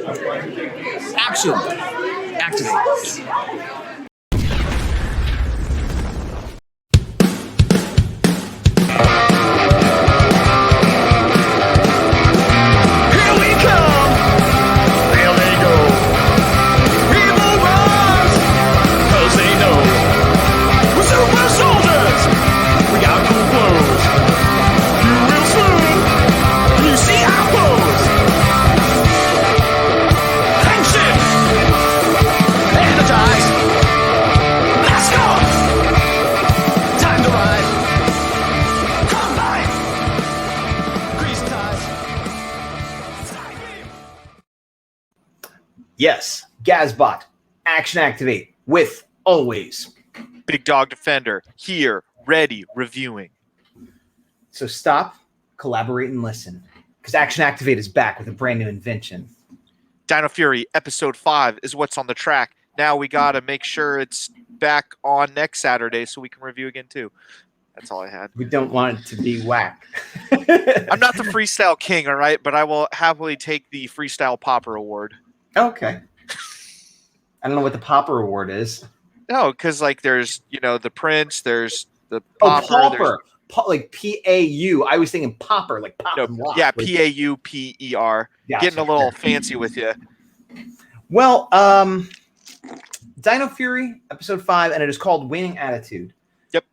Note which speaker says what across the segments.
Speaker 1: Action. Activate. Yes, Gazbot, action activate with always
Speaker 2: Big Dawg Defender here, ready, reviewing.
Speaker 1: So stop, collaborate, and listen, because action activate is back with a brand new invention.
Speaker 2: Dino Fury episode 5 is what's on the track. Now we gotta make sure it's back on next Saturday so we can review again too. That's all I had.
Speaker 1: We don't want it to be whack.
Speaker 2: I'm not the freestyle king, all right, but I will happily take the freestyle popper award.
Speaker 1: Okay. I don't know what the Popper Award is.
Speaker 2: No, because like there's the Prince, there's the Popper.
Speaker 1: Oh, Popper, like P-A-U. I was thinking Popper, like pop and lock.
Speaker 2: Yeah, P-A-U-P-E-R.
Speaker 1: Gotcha.
Speaker 2: Getting a little fancy with you.
Speaker 1: Well, Dino Fury episode 5, and it is called Winning Attitude.
Speaker 2: Yep.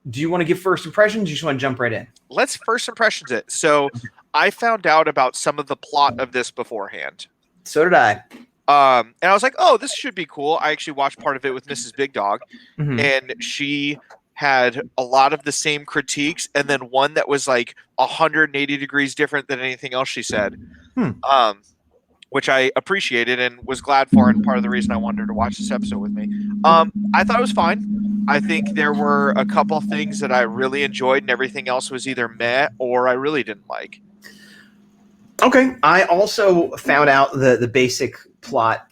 Speaker 1: Do you want to give first impressions? Or do you just want to jump right in?
Speaker 2: Let's first impressions it. So I found out about some of the plot of this beforehand.
Speaker 1: So did I.
Speaker 2: And I was like, oh, this should be cool. I actually watched part of it with Mrs. Big Dog, and she had a lot of the same critiques, and then one that was like 180 degrees different than anything else she said, which I appreciated and was glad for, and part of the reason I wanted her to watch this episode with me. I thought it was fine. I think there were a couple things that I really enjoyed, and everything else was either meh or I really didn't like.
Speaker 1: Okay. I also found out the basic plot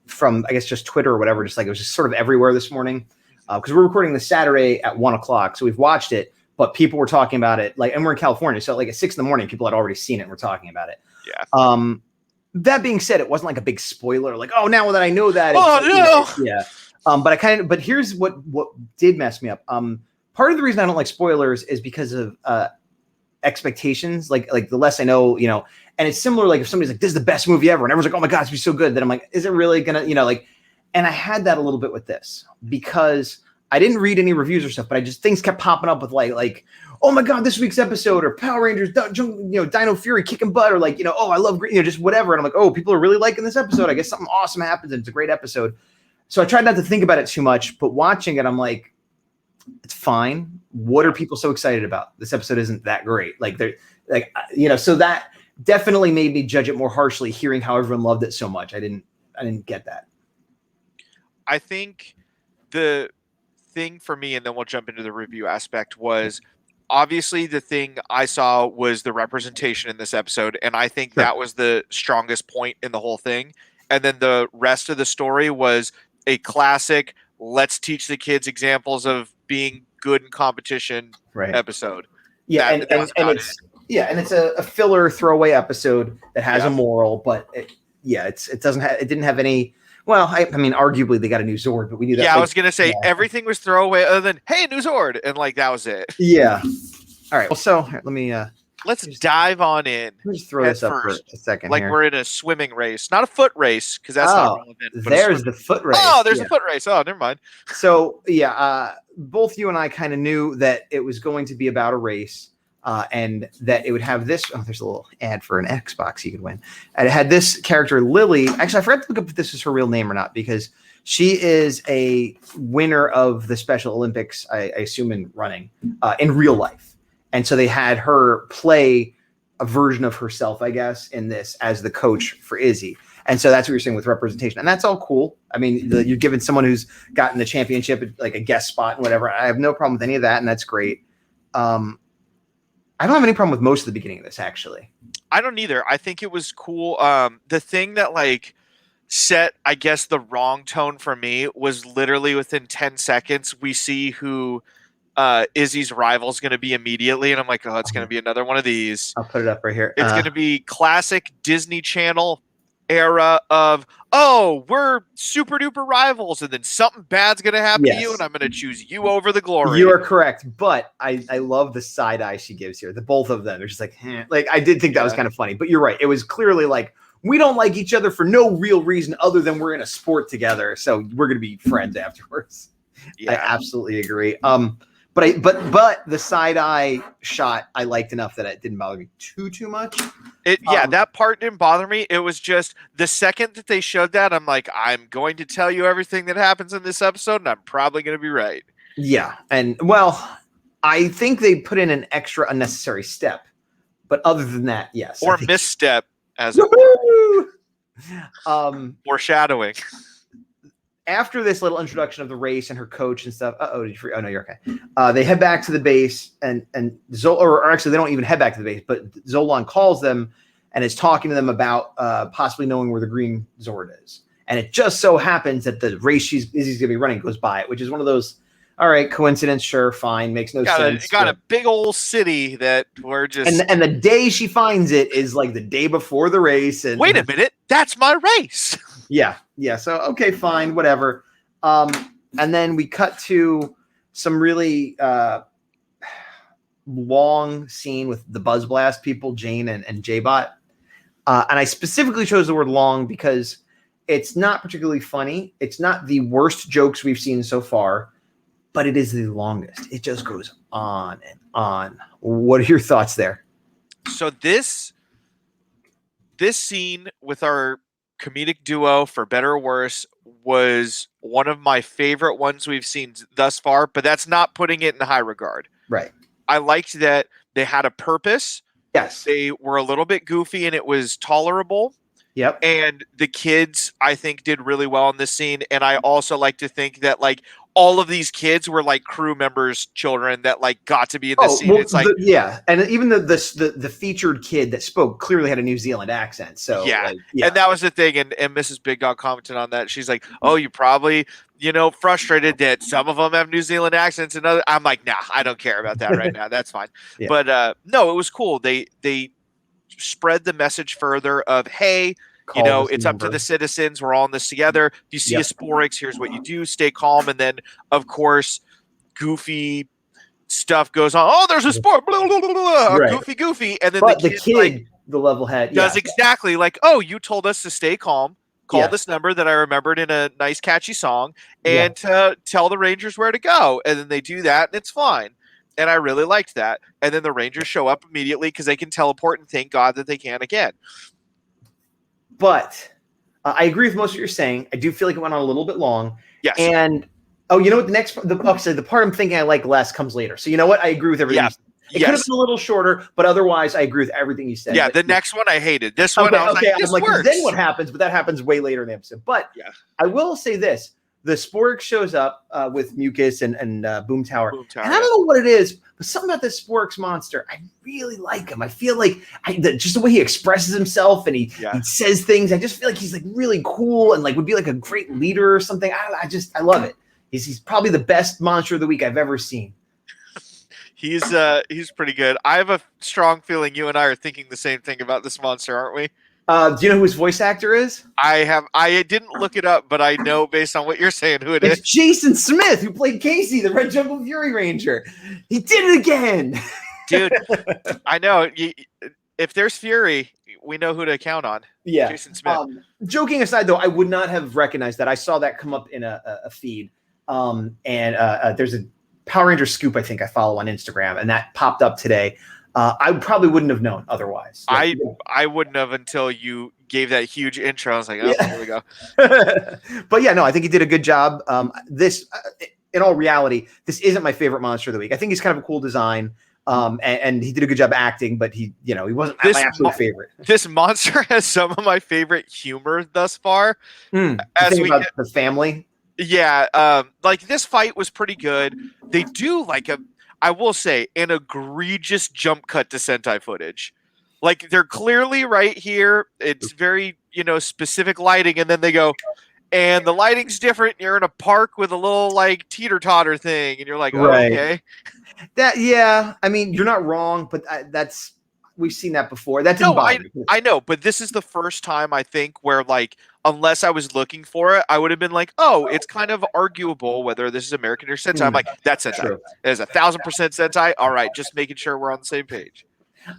Speaker 1: from, I guess, just Twitter or whatever. Just like it was just sort of everywhere this morning because we're recording this Saturday at 1:00. So we've watched it, but people were talking about it and we're in California. So like at 6 a.m, people had already seen it and were talking about it.
Speaker 2: Yeah.
Speaker 1: That being said, it wasn't like a big spoiler. Like, oh, now that I know that. Yeah. But here's what did mess me up. Part of the reason I don't like spoilers is because of expectations. Like the less I know, and it's similar. Like if somebody's like, this is the best movie ever. And everyone's like, oh my God, it's gonna be so good. Then I'm like, is it really gonna, and I had that a little bit with this because I didn't read any reviews or stuff, but things kept popping up with like, oh my God, this week's episode or Power Rangers, Dino Fury kicking butt or like, oh, I love, just whatever. And I'm like, oh, people are really liking this episode. I guess something awesome happens and it's a great episode. So I tried not to think about it too much, but watching it, I'm like, it's fine. What are people so excited about? This episode isn't that great. So that definitely made me judge it more harshly, hearing how everyone loved it so much. I didn't get that.
Speaker 2: I think the thing for me, and then we'll jump into the review aspect, was obviously the thing I saw was the representation in this episode. And I think that was the strongest point in the whole thing. And then the rest of the story was a classic, let's teach the kids examples of being good in competition episode.
Speaker 1: Yeah, and it's a filler throwaway episode that has a moral, but it didn't have any. Well, I mean, arguably they got a new Zord, but we knew that.
Speaker 2: Yeah, I was gonna say everything was throwaway other than hey, new Zord, and like that was it.
Speaker 1: Yeah. All right. Well, so let me.
Speaker 2: Let's dive on in.
Speaker 1: Let me just throw this up for a second.
Speaker 2: Like we're in a swimming race, not a foot race, because that's not relevant.
Speaker 1: There's the foot race.
Speaker 2: Oh, there's a foot race. Oh, never mind.
Speaker 1: So both you and I kind of knew that it was going to be about a race, and that it would have this. Oh, there's a little ad for an Xbox you could win, and it had this character Lily. Actually, I forgot to look up if this is her real name or not because she is a winner of the Special Olympics. I assume in running in real life. And so they had her play a version of herself, I guess, in this as the coach for Izzy. And so that's what you're saying with representation. And that's all cool. I mean, you're giving someone who's gotten the championship, like a guest spot and whatever. I have no problem with any of that. And that's great. I don't have any problem with most of the beginning of this, actually.
Speaker 2: I don't either. I think it was cool. The thing that set, I guess, the wrong tone for me was literally within 10 seconds, we see who Izzy's rival is going to be immediately, and I'm like, oh, it's going to be another one of these.
Speaker 1: I'll put it up right here.
Speaker 2: It's going to be classic Disney Channel era of, oh, we're super duper rivals, and then something bad's going to happen to you, and I'm going to choose you over the glory.
Speaker 1: You are correct, but I love the side eye she gives here. The both of them, they're just like, like I did think that was kind of funny, but you're right. It was clearly like, we don't like each other for no real reason other than we're in a sport together, so we're going to be friends afterwards. I absolutely agree. But the side eye shot I liked enough that it didn't bother me too much.
Speaker 2: That part didn't bother me. It was just the second that they showed that, I'm like, I'm going to tell you everything that happens in this episode, and I'm probably going to be right.
Speaker 1: Yeah, and well, I think they put in an extra unnecessary step, but other than that, yes.
Speaker 2: Or misstep, as foreshadowing.
Speaker 1: After this little introduction of the race and her coach and stuff, oh no, you're okay. They head back to the base, and or actually they don't even head back to the base, but Zolan calls them and is talking to them about possibly knowing where the green Zord is. And it just so happens that the race he's going to be running goes by it, which is one of those, all right, coincidence, sure, fine, makes no sense.
Speaker 2: Got a big old city that we're just...
Speaker 1: And the day she finds it is like the day before the race. And
Speaker 2: wait a minute, that's my race!
Speaker 1: Yeah. So, okay, fine, whatever. And then we cut to some really long scene with the Buzz Blast people, Jane and J-Bot. And I specifically chose the word long because it's not particularly funny. It's not the worst jokes we've seen so far, but it is the longest. It just goes on and on. What are your thoughts there?
Speaker 2: So this scene with our comedic duo, for better or worse, was one of my favorite ones we've seen thus far, but that's not putting it in high regard.
Speaker 1: Right.
Speaker 2: I liked that they had a purpose.
Speaker 1: Yes.
Speaker 2: They were a little bit goofy and it was tolerable.
Speaker 1: Yep.
Speaker 2: And the kids, I think, did really well in this scene. And I also like to think that, like, all of these kids were like crew members' children that like got to be in this scene.
Speaker 1: Well,
Speaker 2: it's like,
Speaker 1: and even the featured kid that spoke clearly had a New Zealand accent. So
Speaker 2: and that was the thing. And Mrs. Big Dog commented on that. She's like, "Oh, you probably frustrated that some of them have New Zealand accents and other." I'm like, "Nah, I don't care about that right now. That's fine."
Speaker 1: Yeah.
Speaker 2: But no, it was cool. They spread the message further of, hey, it's up to the citizens. We're all in this together. If you see a Sporix, here's what you do. Stay calm. And then, of course, goofy stuff goes on. Oh, there's a sport. Blah, blah, blah, blah. Right. Goofy. And then the kid,
Speaker 1: the level head,
Speaker 2: does exactly like, oh, you told us to stay calm. Call this number that I remembered in a nice, catchy song and tell the Rangers where to go. And then they do that, and it's fine. And I really liked that. And then the Rangers show up immediately because they can teleport, and thank God that they can again.
Speaker 1: But I agree with most of what you're saying. I do feel like it went on a little bit long.
Speaker 2: Yes.
Speaker 1: And you know what? The part I'm thinking I like less comes later. So you know what? I agree with everything. Yeah. It could have been a little shorter, but otherwise I agree with everything you said.
Speaker 2: Yeah, the next one I hated. This one I was like, this works.
Speaker 1: Then what happens? But that happens way later in the episode. But I will say this. The Sporix shows up with Mucus and Boom Tower. And I don't know what it is, but something about this Sporix monster, I really like him. I feel like just the way he expresses himself and he says things, I just feel like he's like really cool and like would be like a great leader or something. I love it. He's probably the best monster of the week I've ever seen.
Speaker 2: He's pretty good. I have a strong feeling you and I are thinking the same thing about this monster, aren't we?
Speaker 1: Do you know who his voice actor is?
Speaker 2: I didn't look it up, but I know based on what you're saying who it is.
Speaker 1: It's Jason Smith, who played Casey, the Red Jungle Fury Ranger. He did it again.
Speaker 2: Dude, I know. If there's Fury, we know who to count on.
Speaker 1: Yeah.
Speaker 2: Jason Smith.
Speaker 1: Joking aside, though, I would not have recognized that. I saw that come up in a feed. And there's a Power Ranger scoop I think I follow on Instagram, and that popped up today. I probably wouldn't have known otherwise.
Speaker 2: I wouldn't have until you gave that huge intro. I was like, oh, here we go.
Speaker 1: But yeah, no, I think he did a good job. This, in all reality, this isn't my favorite monster of the week. I think he's kind of a cool design. And he did a good job acting, but he wasn't my absolute favorite.
Speaker 2: This monster has some of my favorite humor thus far.
Speaker 1: As we about the family.
Speaker 2: Yeah. Like this fight was pretty good. They do I will say, an egregious jump cut to Sentai footage. Like, they're clearly right here. It's very, specific lighting. And then they go, and the lighting's different. You're in a park with a little, teeter-totter thing. And you're like, oh, okay.
Speaker 1: I mean, you're not wrong, but we've seen that before. That didn't bother me.
Speaker 2: I know, but this is the first time I think where like, unless I was looking for it, I would have been like, oh, it's kind of arguable whether this is American or Sentai. I'm like, that's Sentai. True. It is 1,000% Sentai. All right, just making sure we're on the same page.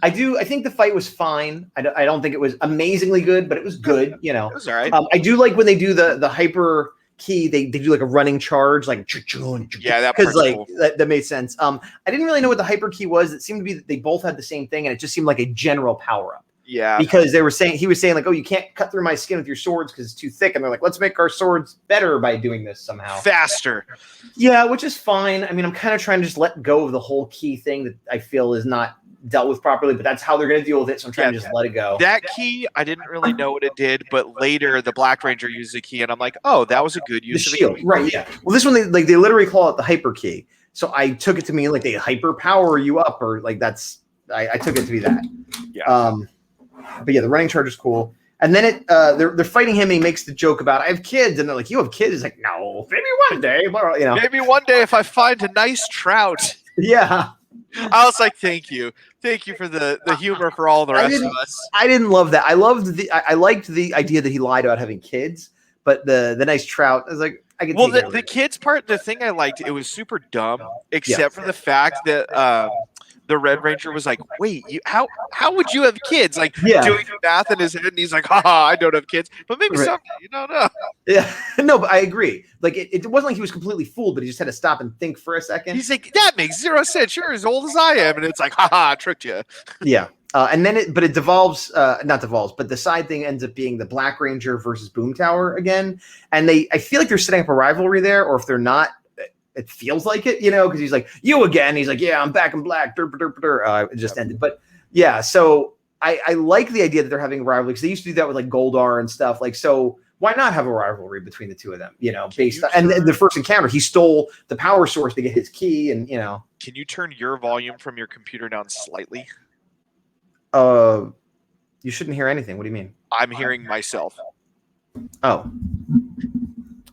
Speaker 1: I think the fight was fine. I don't think it was amazingly good, but it was good. You know,
Speaker 2: it was all right.
Speaker 1: I do like when they do the hyper key. They do like a running charge, like because like cool. that made sense. I didn't really know what the hyper key was. It seemed to be that they both had the same thing, and it just seemed like a general power up.
Speaker 2: Yeah,
Speaker 1: because he was saying like, oh, you can't cut through my skin with your swords because it's too thick, and they're like, let's make our swords better by doing this somehow
Speaker 2: faster.
Speaker 1: Yeah, which is fine. I mean, I'm kind of trying to just let go of the whole key thing that I feel is not dealt with properly, but that's how they're going to deal with it. So I'm trying to just let it go.
Speaker 2: That key, I didn't really know what it did, but later the Black Ranger used the key, and I'm like, oh, that was a good use
Speaker 1: of the shield. Right? Yeah. Well, this one they literally call it the hyper key. So I took it to mean like they hyper power you up, or like that's I took it to be that.
Speaker 2: Yeah.
Speaker 1: But yeah, the running charge is cool. And then they're fighting him, and he makes the joke about I have kids, and they're like, you have kids? He's like, no, maybe one day, you know.
Speaker 2: Maybe one day if I find a nice trout.
Speaker 1: Yeah.
Speaker 2: I was like, thank you for the humor for all the rest of us.
Speaker 1: I didn't love that. I liked the idea that he lied about having kids, but the nice trout, I was like, I could.
Speaker 2: Well, the kids part, the thing I liked, it was super dumb, except for the fact that the Red Ranger was like, wait, how would you have kids? Like doing the math in his head, and he's like, haha, I don't have kids, but maybe someday, you don't know.
Speaker 1: Yeah, no, but I agree. Like it wasn't like he was completely fooled, but he just had to stop and think for a second.
Speaker 2: He's like, that makes 0 sense. You're as old as I am, and it's like, haha, I tricked you.
Speaker 1: Yeah, and then it devolves, not devolves, but the side thing ends up being the Black Ranger versus Boom Tower again, and I feel like they're setting up a rivalry there, or if they're not. It feels like it, you know, because he's like, you again. He's like, yeah, I'm back in black. It just ended. But yeah, so I like the idea that they're having a rivalry because they used to do that with like Goldar and stuff. Like, so why not have a rivalry between the two of them, you know, and the first encounter, he stole the power source to get his key and, you know.
Speaker 2: Can you turn your volume from your computer down slightly?
Speaker 1: You shouldn't hear anything. What do you mean?
Speaker 2: I'm hearing myself.
Speaker 1: Oh.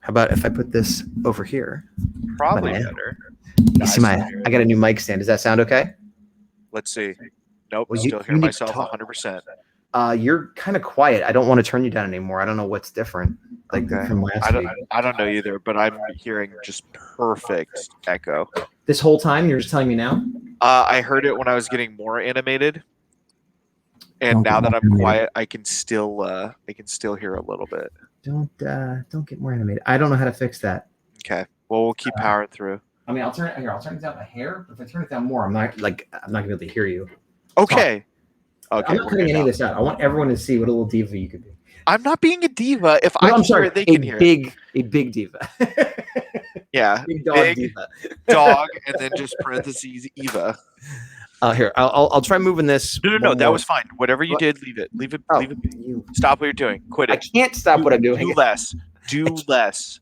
Speaker 1: How about if I put this over here?
Speaker 2: Probably better.
Speaker 1: You see I got a new mic stand. Does that sound okay?
Speaker 2: Let's see. Nope, well, still hear myself 100%.
Speaker 1: You're kind of quiet. I don't want to turn you down anymore. I don't know what's different. Like from last week.
Speaker 2: I don't know either, but I'm hearing just perfect echo.
Speaker 1: This whole time, you're just telling me now?
Speaker 2: I heard it when I was getting more animated. And now that I'm quiet, I can still hear a little bit.
Speaker 1: Don't get more animated. I don't know how to fix that.
Speaker 2: Okay. Well, we'll keep powering through.
Speaker 1: I mean, I'll turn it down a hair. If I turn it down more, I'm not gonna be able to hear you.
Speaker 2: Okay. Okay.
Speaker 1: I'm not cutting any of this out. I want everyone to see what a little diva you could be.
Speaker 2: I'm not being a diva. If I can hear it, they can hear it.
Speaker 1: A big diva.
Speaker 2: Yeah.
Speaker 1: Big dog diva.
Speaker 2: Dog, and then just parentheses Eva.
Speaker 1: Here, I'll try moving this.
Speaker 2: No, that was fine. Whatever you did, leave it. Leave it. Stop what you're doing. Quit it.
Speaker 1: I can't stop what I'm doing.
Speaker 2: Do less. Do less.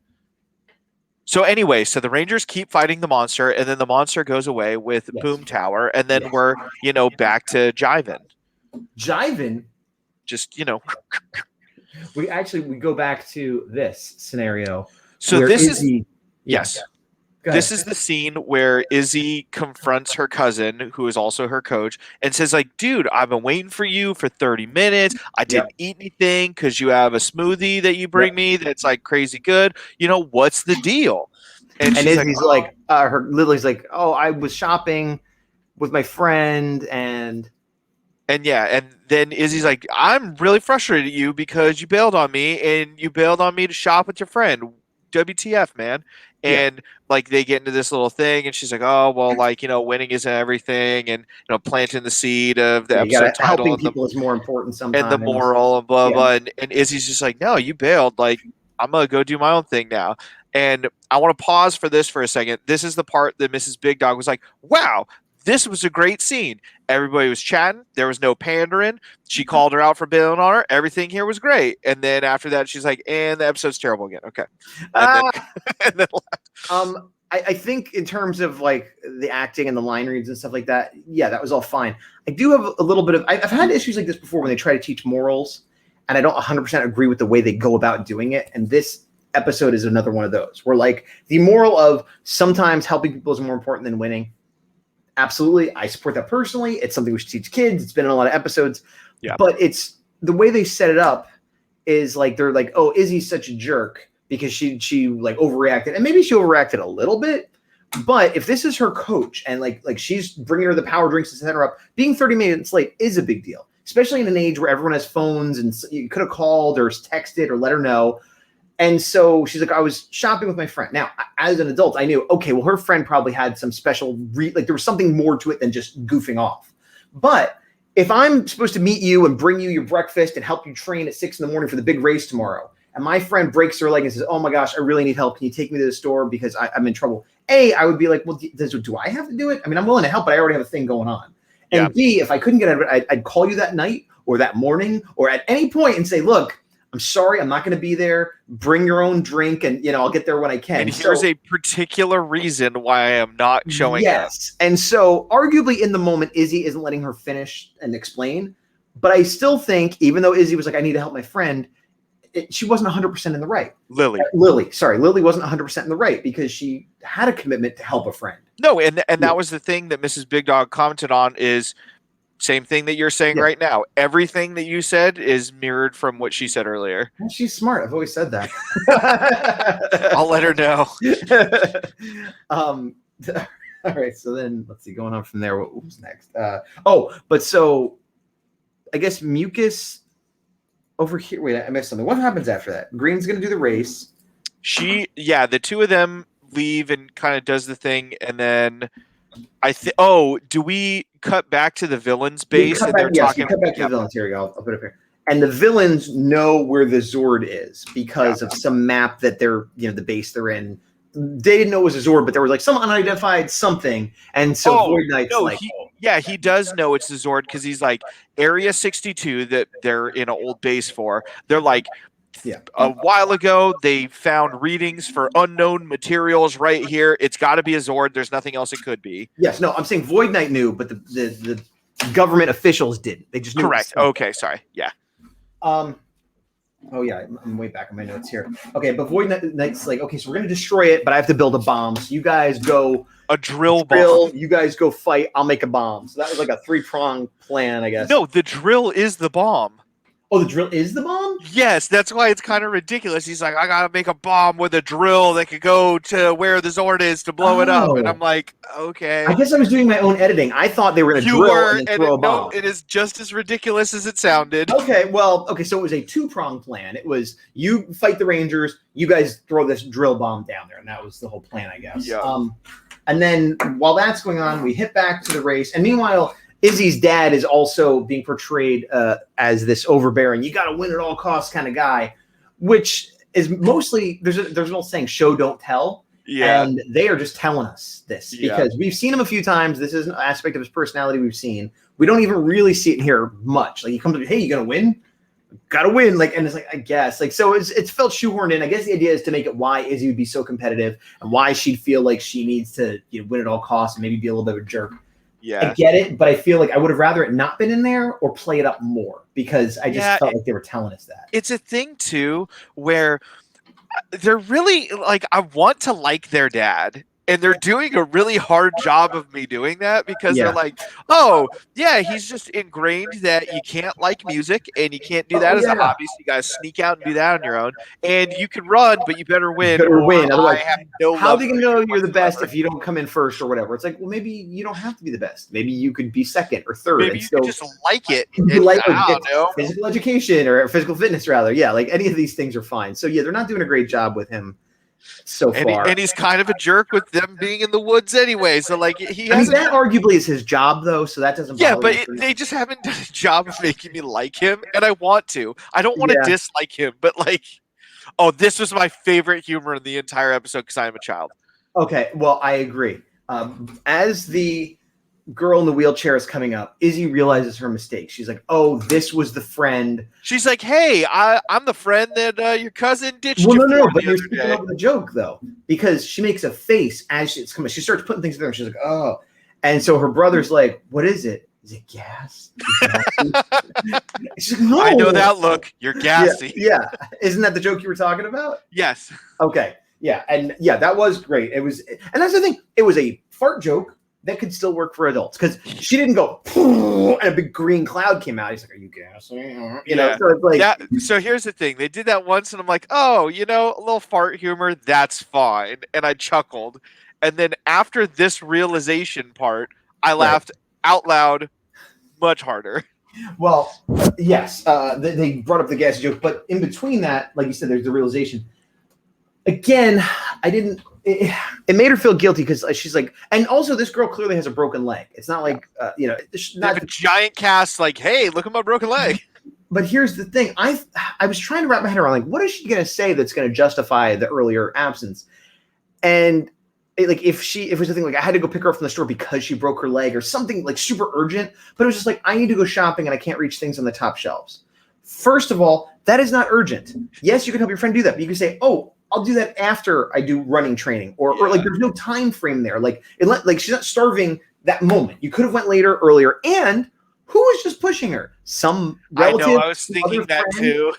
Speaker 2: So anyway, the Rangers keep fighting the monster, and then the monster goes away with Boom Tower, and then we're back to jiving.
Speaker 1: Jiving?
Speaker 2: Just
Speaker 1: we go back to this scenario.
Speaker 2: So this is yes. This is the scene where Izzy confronts her cousin, who is also her coach, and says, like, dude, I've been waiting for you for 30 minutes. I didn't eat anything because you have a smoothie that you bring me that's, like, crazy good. What's the deal?
Speaker 1: And Izzy's Lily's like, oh, I was shopping with my friend, and
Speaker 2: then Izzy's like, I'm really frustrated at you because you bailed on me, and you bailed on me to shop with your friend. WTF, man. And like they get into this little thing, and she's like, "Oh, well, like winning isn't everything," and planting the seed of the episode title.
Speaker 1: Helping people is more important sometimes.
Speaker 2: And the moral and blah blah. And Izzy's just like, "No, you bailed. Like I'm gonna go do my own thing now." And I want to pause for this for a second. This is the part that Mrs. Big Dog was like, "Wow, this was a great scene. Everybody was chatting. There was no pandering. She called her out for bailing on her. Everything here was great." And then after that, she's like, and the episode's terrible again. Okay. And then
Speaker 1: I think in terms of like the acting and the line reads and stuff like that, that was all fine. I do have a little bit of, I've had issues like this before when they try to teach morals, and I don't 100% agree with the way they go about doing it. And this episode is another one of those where like the moral of sometimes helping people is more important than winning. absolutely, I support that personally. It's something we should teach kids. It's been in a lot of episodes.
Speaker 2: Yeah.
Speaker 1: But it's the way they set it up is like they're like, oh, Izzy's such a jerk because she like overreacted, and maybe she overreacted a little bit. But if this is her coach and like she's bringing her the power drinks to set her up, being 30 minutes late is a big deal, especially in an age where everyone has phones and you could have called or texted or let her know. And so she's like, I was shopping with my friend. Now, as an adult, I knew, okay, well, her friend probably had some special, like there was something more to it than just goofing off. But if I'm supposed to meet you and bring you your breakfast and help you train at 6 a.m. for the big race tomorrow, and my friend breaks her leg and says, oh my gosh, I really need help. Can you take me to the store because I'm in trouble? A, I would be like, well, do I have to do it? I mean, I'm willing to help, but I already have a thing going on. And yeah. B, if I couldn't get out of it, I'd call you that night or that morning or at any point and say, look, I'm sorry, I'm not going to be there. Bring your own drink, and I'll get there when I can.
Speaker 2: And here's a particular reason why I am not showing up.
Speaker 1: Yes, and so arguably in the moment, Izzy isn't letting her finish and explain. But I still think, even though Izzy was like, I need to help my friend, she wasn't 100% in the right. Lily wasn't 100% in the right because she had a commitment to help a friend.
Speaker 2: No, and that was the thing that Mrs. Big Dog commented on is same thing that you're saying right now. Everything that you said is mirrored from what she said earlier.
Speaker 1: Well, she's smart. I've always said that.
Speaker 2: I'll let her know.
Speaker 1: All right. So then let's see. Going on from there. What was next? So I guess Mucus over here. Wait, I missed something. What happens after that? Green's going to do the race.
Speaker 2: The two of them leave and kind of does the thing, and then do we cut back to the villains' base?
Speaker 1: Cut back to the villains. Here we go. I'll put it up here. And the villains know where the Zord is because of some map that they're, the base they're in. They didn't know it was a Zord, but there was like some unidentified something. And so Void Knight's
Speaker 2: he does know it's the Zord because he's like Area 62 that they're in an old base for. They're like, a while ago, they found readings for unknown materials right here. It's got to be a Zord. There's nothing else it could be.
Speaker 1: Yes, no, I'm saying Void Knight knew, but the government officials didn't. They just knew.
Speaker 2: Correct. Okay, sorry. Yeah.
Speaker 1: Oh yeah, I'm way back on my notes here. Okay, but Void Knight's like, okay, so we're gonna destroy it, but I have to build a bomb. So you guys go
Speaker 2: a drill bomb.
Speaker 1: You guys go fight. I'll make a bomb. So that was like a 3-pronged plan, I guess.
Speaker 2: No, the drill is the bomb.
Speaker 1: Oh, the drill is the bomb?
Speaker 2: Yes, that's why it's kind of ridiculous. He's like, I gotta make a bomb with a drill that could go to where the Zord is to blow it up. And I'm like, okay.
Speaker 1: I guess I was doing my own editing. I thought they were gonna drill and then throw a bomb.
Speaker 2: No, it is just as ridiculous as it sounded.
Speaker 1: Okay, so it was a 2-pronged plan. It was you fight the Rangers, you guys throw this drill bomb down there, and that was the whole plan, I guess.
Speaker 2: Yeah.
Speaker 1: And then while that's going on, we hit back to the race, and meanwhile, Izzy's dad is also being portrayed as this overbearing, you got to win at all costs kind of guy, which is mostly there's an old saying, show don't tell. Yeah. And they are just telling us this because we've seen him a few times. This is an aspect of his personality we've seen. We don't even really see it here much. Like he comes up, hey, you gonna win? Gotta win. Like, and it's like, I guess, like, so it's felt shoehorned in. I guess the idea is to make it why Izzy would be so competitive and why she'd feel like she needs to win at all costs and maybe be a little bit of a jerk.
Speaker 2: Yeah,
Speaker 1: I get it, but I feel like I would have rather it not been in there or play it up more because I just felt like they were telling us that.
Speaker 2: It's a thing too where they're really like, I want to like their dad, and they're doing a really hard job of me doing that because they're like, oh yeah, he's just ingrained that you can't like music and you can't do that as a hobby. So you guys sneak out and do that on your own, and you can run, but you better win.
Speaker 1: Otherwise, how are they gonna know you're the best if you don't come in first or whatever? It's like, well, maybe you don't have to be the best. Maybe you could be second or third.
Speaker 2: Maybe you could just like it.
Speaker 1: You like physical education or physical fitness rather. Yeah, like any of these things are fine. So yeah, they're not doing a great job with him so far.
Speaker 2: And he's kind of a jerk with them being in the woods anyway. So like
Speaker 1: that arguably is his job though, so that doesn't bother
Speaker 2: me. They just haven't done a job of making me like him, and I want to. I don't want to dislike him, but like, this was my favorite humor in the entire episode because I'm a child.
Speaker 1: Okay, well, I agree. As the girl in the wheelchair is coming up, Izzy realizes her mistake. She's like, oh, this was the friend.
Speaker 2: She's like, hey, I'm the friend that your cousin ditched
Speaker 1: you for but you're speaking over the joke, though, because she makes a face as it's coming. She starts putting things together, and she's like, oh. And so her brother's like, what is it? Is it gas? She's like, no.
Speaker 2: I know that look. You're gassy.
Speaker 1: Yeah. Isn't that the joke you were talking about?
Speaker 2: Yes.
Speaker 1: Okay. Yeah. And yeah, that was great. It was, and that's the thing. It was a fart joke. that could still work for adults because she didn't go and a big green cloud came out. He's like, "Are you gassy?" You know, so it's like,
Speaker 2: yeah. So here's the thing: they did that once, and I'm like, "Oh, you know, a little fart humor, that's fine," and I chuckled. And then after this realization part, I laughed out loud, much harder.
Speaker 1: Well, yes, they brought up the gassy joke, but in between that, like you said, there's the realization. Again, I didn't. It made her feel guilty because she's like, and also this girl clearly has a broken leg. It's not like you know,
Speaker 2: not a giant cast. Like, hey, look at my broken leg.
Speaker 1: But here's the thing: I was trying to wrap my head around like, what is she going to say that's going to justify the earlier absence? And like, if it was something like I had to go pick her up from the store because she broke her leg or something like super urgent, but it was just like I need to go shopping and I can't reach things on the top shelves. First of all, that is not urgent. Yes, you can help your friend do that, but you can say, oh, I'll do that after I do running training, or like there's no time frame there. Like she's not starving that moment. You could have went later, earlier. And who was just pushing her? Some relative.
Speaker 2: I know. I was thinking that too.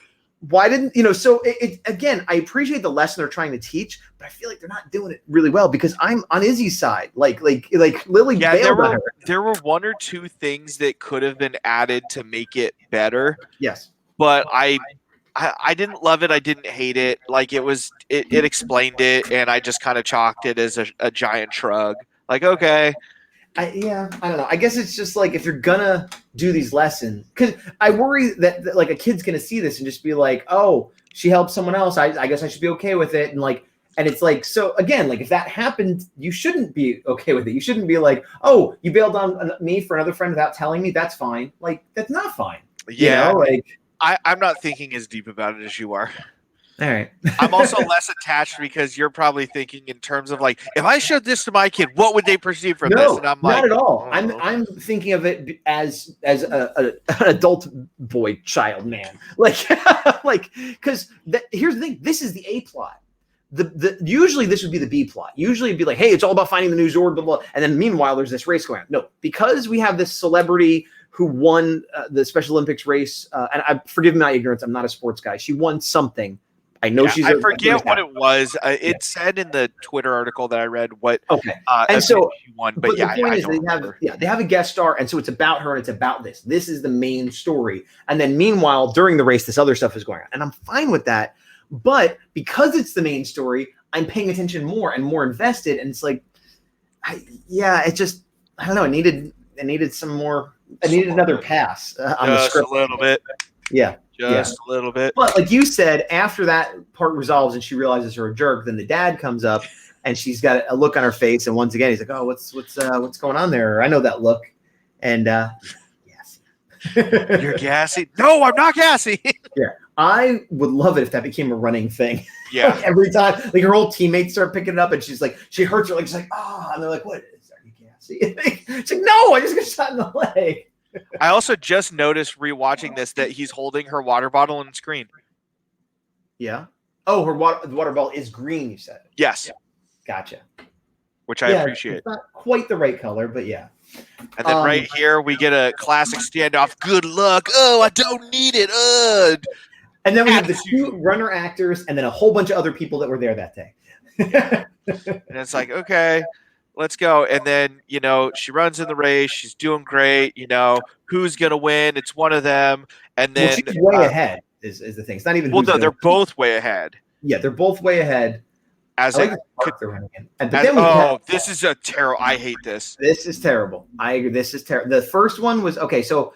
Speaker 1: Why didn't you know? So again, I appreciate the lesson they're trying to teach, but I feel like they're not doing it really well because I'm on Izzy's side. Like Lily.
Speaker 2: Yeah,
Speaker 1: bailed on her.
Speaker 2: There were one or two things that could have been added to make it better.
Speaker 1: Yes,
Speaker 2: but I didn't love it. I didn't hate it. Like it explained it, and I just kind of chalked it as a giant shrug. Like, okay.
Speaker 1: I don't know. I guess it's just like if you're gonna do these lessons, because I worry that like a kid's gonna see this and just be like, oh, she helped someone else. I guess I should be okay with it. And it's like, so again, like if that happened, you shouldn't be okay with it. You shouldn't be like, oh, you bailed on me for another friend without telling me. That's fine. Like that's not fine.
Speaker 2: Yeah.
Speaker 1: You know, like.
Speaker 2: I'm not thinking as deep about it as you are.
Speaker 1: All right.
Speaker 2: I'm also less attached because you're probably thinking in terms of like, if I showed this to my kid, what would they perceive from this? And I'm like,
Speaker 1: not at all. I'm thinking of it as an adult boy, child, man. Like because here's the thing. This is the A plot. Usually this would be the B plot. Usually it'd be like, hey, it's all about finding the new Zord, blah, blah. And then meanwhile, there's this race going on. No, because we have this celebrity who won the Special Olympics race. And forgive my ignorance. I'm not a sports guy. She won something. I know
Speaker 2: I forget what it was. It said in the Twitter article that I read what.
Speaker 1: Okay. And so
Speaker 2: she won. But yeah,
Speaker 1: the point is they have a guest star. And so it's about her and it's about this. This is the main story. And then meanwhile, during the race, this other stuff is going on. And I'm fine with that. But because it's the main story, I'm paying attention more and more invested. And it's like, it just, I don't know. I needed some more. I needed another pass on the script.
Speaker 2: Just a little bit.
Speaker 1: Yeah.
Speaker 2: Just a little bit.
Speaker 1: But like you said, after that part resolves and she realizes her a jerk, then the dad comes up and she's got a look on her face. And once again, he's like, oh, what's going on there? I know that look. And gassy.
Speaker 2: You're gassy? No, I'm not gassy.
Speaker 1: Yeah. I would love it if that became a running thing.
Speaker 2: Yeah.
Speaker 1: Like every time, like her old teammates start picking it up and she's like, she hurts her leg. She's like, oh, and they're like, what? Are you gassy? She's like, no, I just got shot in the leg.
Speaker 2: I also just noticed rewatching this that he's holding her water bottle on the screen.
Speaker 1: Yeah. Oh, the water bottle is green, you said.
Speaker 2: Yes.
Speaker 1: Yeah. Gotcha.
Speaker 2: Which I appreciate.
Speaker 1: It's not quite the right color, but yeah.
Speaker 2: And then right here we get a classic standoff. Good luck. Oh, I don't need it.
Speaker 1: And then we have the two runner actors and then a whole bunch of other people that were there that day.
Speaker 2: And it's like, okay, let's go. And then, she runs in the race. She's doing great. Who's going to win? It's one of them. And then
Speaker 1: she's way ahead is the thing. It's not even.
Speaker 2: Well, no, they're both way ahead.
Speaker 1: Yeah, they're both way ahead.
Speaker 2: This is a terrible. I hate this.
Speaker 1: This is terrible. I agree. This is terrible. The first one was okay. So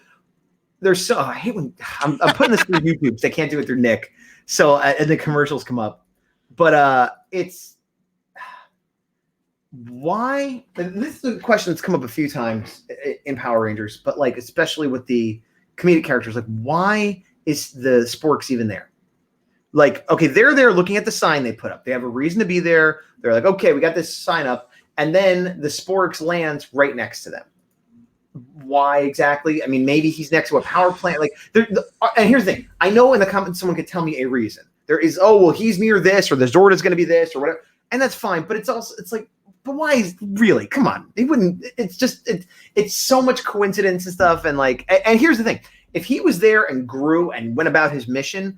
Speaker 1: there's I hate when I'm putting this through YouTube because I can't do it through Nick. So and the commercials come up, but it's why. This is a question that's come up a few times in Power Rangers, but like especially with the comedic characters, like why is the Sporks even there? Like, okay, they're there looking at the sign they put up. They have a reason to be there. They're like, okay, we got this sign up. And then the Sporks lands right next to them. Why exactly? I mean, maybe he's next to a power plant. Like, and here's the thing. I know in the comments someone could tell me a reason. There is, he's near this, or the Zord is going to be this, or whatever. And that's fine. But it's like, but why is really? Come on. They wouldn't. It's just, it's so much coincidence and stuff. And like, and here's the thing. If he was there and grew and went about his mission,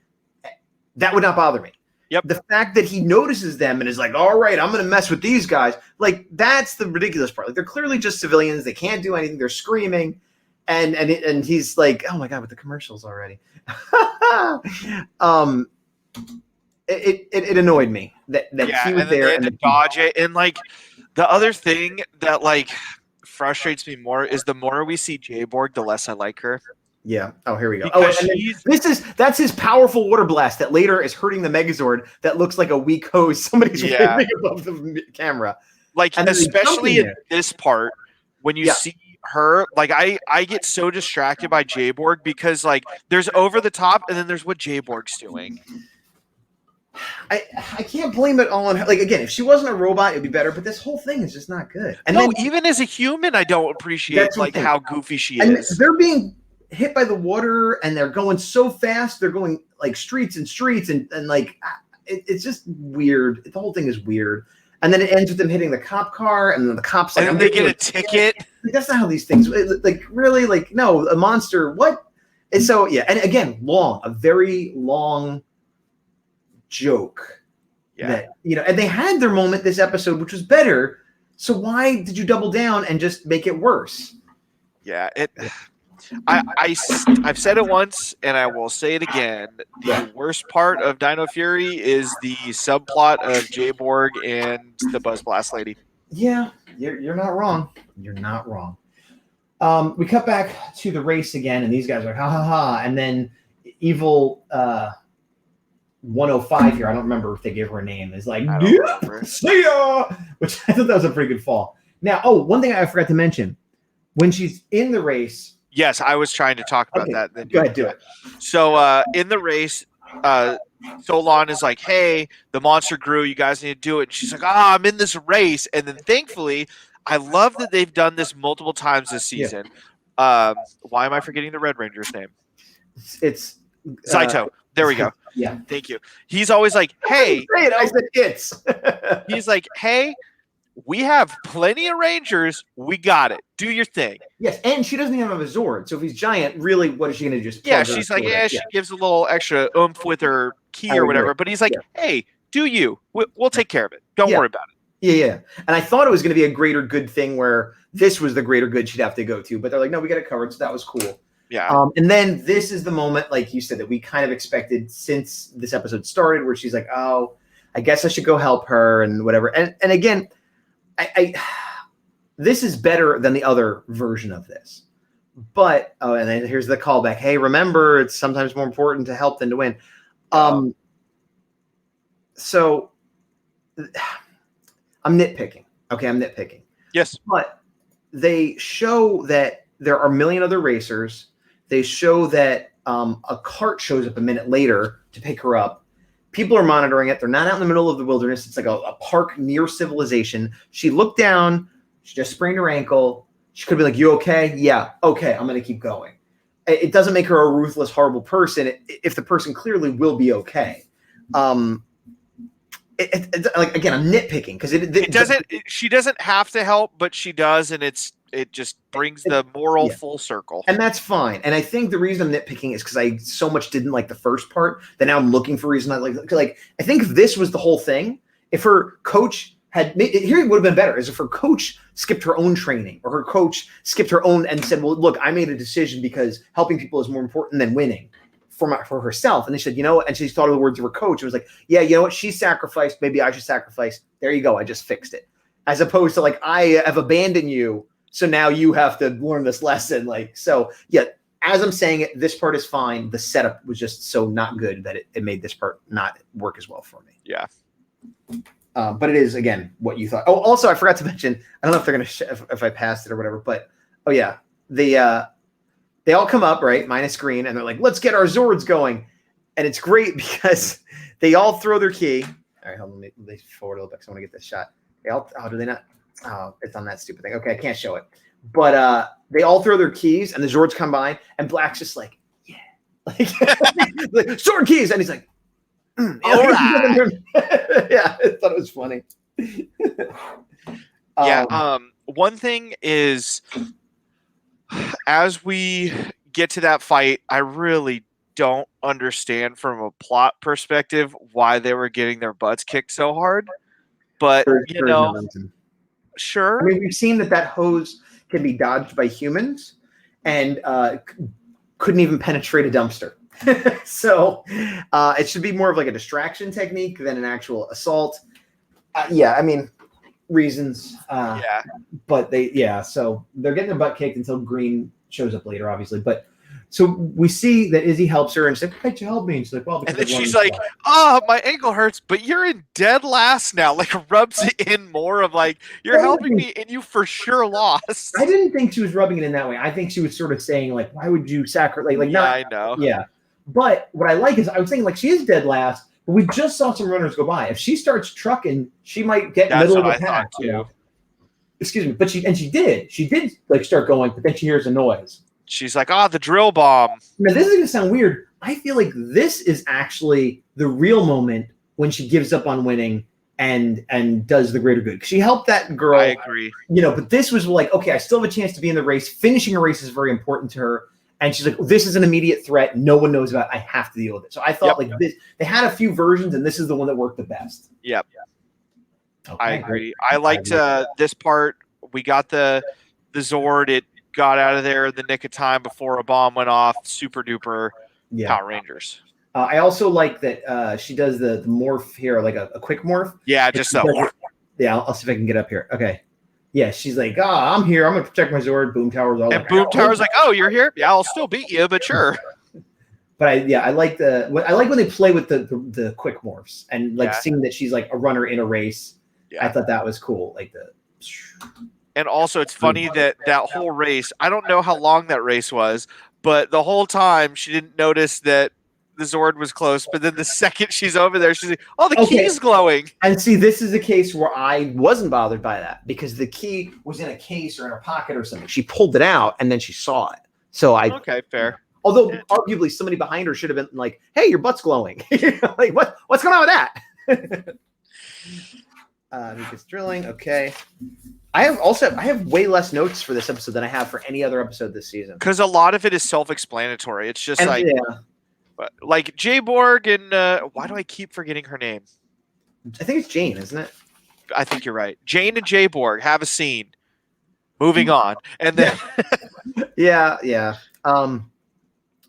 Speaker 1: that would not bother me.
Speaker 2: Yep.
Speaker 1: The fact that he notices them and is like, all right, I'm going to mess with these guys. Like, that's the ridiculous part. Like, they're clearly just civilians. They can't do anything. They're screaming. And he's like, oh my God, with the commercials already. It annoyed me that he was there
Speaker 2: and to dodge it. And like the other thing that like frustrates me more is the more we see Jayborg, the less I like her.
Speaker 1: Yeah. Oh, here we go.
Speaker 2: Because
Speaker 1: that's his powerful water blast that later is hurting the Megazord that looks like a weak hose somebody's waving above the camera.
Speaker 2: Like, especially in this part, when you see her, like I get so distracted by Jayborg because like there's over the top and then there's what Jayborg's doing.
Speaker 1: I can't blame it all on her. Like, again, if she wasn't a robot, it'd be better. But this whole thing is just not good. And
Speaker 2: no, even as a human, I don't appreciate like how goofy she is.
Speaker 1: They're being hit by the water, and they're going so fast. They're going like streets and streets, and like it's just weird. The whole thing is weird. And then it ends with them hitting the cop car, and then the cops like,
Speaker 2: and then they get a ticket.
Speaker 1: Like, that's not how these things. Like, really, like, no, a monster. What? And so and again, a very long joke. That, and they had their moment this episode, which was better. So why did you double down and just make it worse?
Speaker 2: Yeah, I've said it once and I will say it again. The worst part of Dino Fury is the subplot of Jayborg and the Buzz Blast lady.
Speaker 1: Yeah, you're not wrong. You're not wrong. We cut back to the race again, and these guys are like, ha ha ha, and then evil 105 here, I don't remember if they gave her a name, is like, see ya! Which I thought that was a pretty good fall. Now, one thing I forgot to mention, when she's in the race.
Speaker 2: Yes, I was trying to talk about that. Then
Speaker 1: go ahead, do it.
Speaker 2: So in the race, Solon is like, hey, the monster grew, you guys need to do it. And she's like, I'm in this race. And then thankfully, I love that they've done this multiple times this season. Why am I forgetting the Red Ranger's name?
Speaker 1: It's
Speaker 2: Zaito. There we go.
Speaker 1: Yeah.
Speaker 2: Thank you. He's always like, hey.
Speaker 1: I said it's.
Speaker 2: He's like, hey, we have plenty of Rangers. We got it. Do your thing.
Speaker 1: Yes, and she doesn't even have a Zord. So if he's giant, really, what is she going to just?
Speaker 2: She's like, she gives a little extra oomph with her key or whatever. But he's like, hey, do you? We'll take care of it. Don't worry about it.
Speaker 1: Yeah. And I thought it was going to be a greater good thing where this was the greater good she'd have to go to. But they're like, no, we got it covered. So that was cool.
Speaker 2: Yeah.
Speaker 1: And then this is the moment, like you said, that we kind of expected since this episode started, where she's like, oh, I guess I should go help her and whatever. And again, I this is better than the other version of this. But and then here's the callback. Hey, remember, it's sometimes more important to help than to win. So I'm nitpicking. Okay, I'm nitpicking.
Speaker 2: Yes.
Speaker 1: But they show that there are a million other racers. They show that a cart shows up a minute later to pick her up. People are monitoring it. They're not out in the middle of the wilderness. It's like a park near civilization. She looked down. She just sprained her ankle. She could be like, you okay? Yeah. Okay. I'm going to keep going. It doesn't make her a ruthless, horrible person if the person clearly will be okay. Like, again, I'm nitpicking because it
Speaker 2: doesn't. She doesn't have to help, but she does, and it just brings the moral full circle.
Speaker 1: And that's fine. And I think the reason I'm nitpicking is because I so much didn't like the first part that now I'm looking for a reason I like. I think if this was the whole thing, if her coach had here, it would have been better. Is if her coach skipped her own training, or her coach skipped her own and said, "Well, look, I made a decision because helping people is more important than winning for herself." And they said, and she thought of the words of her coach. It was like, yeah, you know what? She sacrificed. Maybe I should sacrifice. There you go. I just fixed it. As opposed to like, I have abandoned you. So now you have to learn this lesson. As I'm saying it, this part is fine. The setup was just so not good that it made this part not work as well for me.
Speaker 2: Yeah.
Speaker 1: But it is, again, what you thought. Oh, also, I forgot to mention, I don't know if they're going to, if I passed it or whatever, but, they all come up, right, minus Green, and they're like, let's get our Zords going. And it's great because they all throw their key. All right, hold on, let me forward a little bit because I want to get this shot. Do they not? Oh, it's on that stupid thing. Okay, I can't show it. But they all throw their keys, and the Zords come by, and Black's just like, yeah. like Zord keys! And he's like, all right. Yeah, I thought it was funny.
Speaker 2: One thing is, as we get to that fight, I really don't understand from a plot perspective why they were getting their butts kicked so hard. But, sure.
Speaker 1: I mean, we've seen that hose can be dodged by humans and couldn't even penetrate a dumpster. So it should be more of like a distraction technique than an actual assault. I mean, reasons. But so they're getting their butt kicked until Green shows up later, obviously. But so we see that Izzy helps her, and she's like, "Why'd you help me?" And she's like, "Well,"
Speaker 2: and then she's like, "Oh, my ankle hurts, but you're in dead last now." Like, rubs it in more of like, "You're helping me, and you for sure lost."
Speaker 1: I didn't think she was rubbing it in that way. I think she was sort of saying like, "Why would you sacrifice?" Like,
Speaker 2: I know.
Speaker 1: Yeah, but what I like is I was thinking like she is dead last, but we just saw some runners go by. If she starts trucking, she might get middle of the pack. Excuse me, but she did. She did like start going, but then she hears a noise.
Speaker 2: She's like, the drill bomb.
Speaker 1: Now, this is going to sound weird. I feel like this is actually the real moment when she gives up on winning and does the greater good. She helped that girl.
Speaker 2: I agree.
Speaker 1: But this was like, okay, I still have a chance to be in the race. Finishing a race is very important to her. And she's like, this is an immediate threat. No one knows about it. I have to deal with it. So I thought this, they had a few versions, and this is the one that worked the best.
Speaker 2: Yep. Okay. I agree. I liked this part. We got the Zord. It got out of there in the nick of time before a bomb went off. Super duper Power Rangers.
Speaker 1: I also like that she does the morph here, like a quick morph.
Speaker 2: Yeah, just so.
Speaker 1: Yeah, I'll see if I can get up here. Okay. Yeah, she's like, I'm here. I'm going to protect my Zord. Boom Tower's all.
Speaker 2: And Boom Tower's like, oh, you're here? Yeah, I'll still beat you, but sure.
Speaker 1: But I like when they play with the quick morphs and seeing that she's like a runner in a race. Yeah. I thought that was cool. Like
Speaker 2: And also, it's funny that whole race, I don't know how long that race was, but the whole time she didn't notice that the Zord was close. But then the second she's over there, she's like, oh, the key's glowing.
Speaker 1: And see, this is a case where I wasn't bothered by that because the key was in a case or in her pocket or something. She pulled it out and then she saw it. So
Speaker 2: okay, fair.
Speaker 1: Although arguably somebody behind her should have been like, hey, your butt's glowing. Like, what's going on with that? Because drilling, okay. I have way less notes for this episode than I have for any other episode this season.
Speaker 2: Because a lot of it is self-explanatory. It's just like J-Borg and why do I keep forgetting her name?
Speaker 1: I think it's Jane, isn't it?
Speaker 2: I think you're right. Jane and J-Borg have a scene. Moving on, and then
Speaker 1: yeah.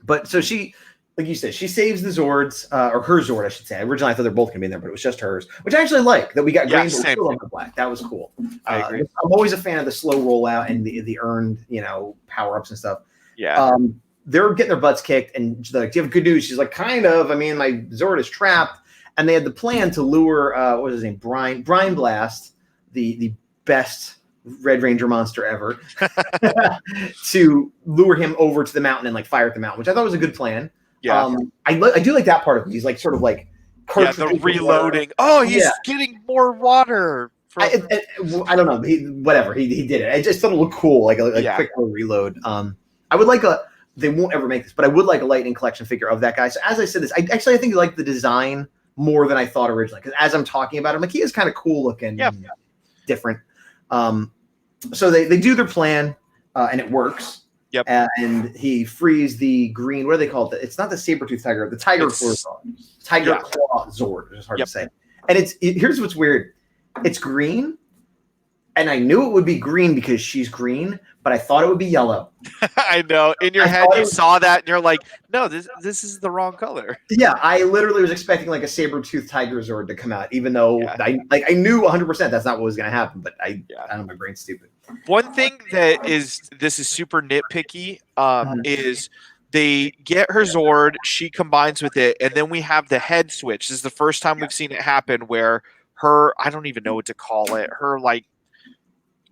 Speaker 1: But so she, like you said, she saves the Zords, or her Zord, I should say. Originally, I thought they're both going to be in there, but it was just hers, which I actually like that we got green, but still on the black. That was cool.
Speaker 2: I agree.
Speaker 1: I'm always a fan of the slow rollout and the earned, power-ups and stuff.
Speaker 2: Yeah.
Speaker 1: They're getting their butts kicked, and she's like, do you have good news? She's like, kind of. I mean, my Zord is trapped. And they had the plan to lure, what was his name? Brine Blast, the best Red Ranger monster ever, to lure him over to the mountain and fire at the mountain, which I thought was a good plan.
Speaker 2: Yeah,
Speaker 1: I do like that part of it. He's like sort of like
Speaker 2: the reloading. Oh, he's getting more water.
Speaker 1: I don't know. He did it. I just thought it looked cool, like a quick little reload. I would like they won't ever make this, but I would like a Lightning Collection figure of that guy. So as I said this, I think I like the design more than I thought originally, because as I'm talking about him, he is kind of cool looking, different. So they do their plan, and it works.
Speaker 2: Yep.
Speaker 1: And he frees the green. What do they call it? It's not the saber-tooth tiger. The tiger claw Zord. It's hard to say. And here's what's weird. It's green, and I knew it would be green because she's green, but I thought it would be yellow.
Speaker 2: I know. In your head, you saw that, and you're like, "No, this is the wrong color."
Speaker 1: Yeah, I literally was expecting like a saber-tooth tiger Zord to come out, even though I knew 100% that's not what was going to happen. But I don't know, my brain's stupid.
Speaker 2: One thing this is super nitpicky, is they get her Zord, she combines with it, and then we have the head switch. This is the first time we've seen it happen where her, I don't even know what to call it, her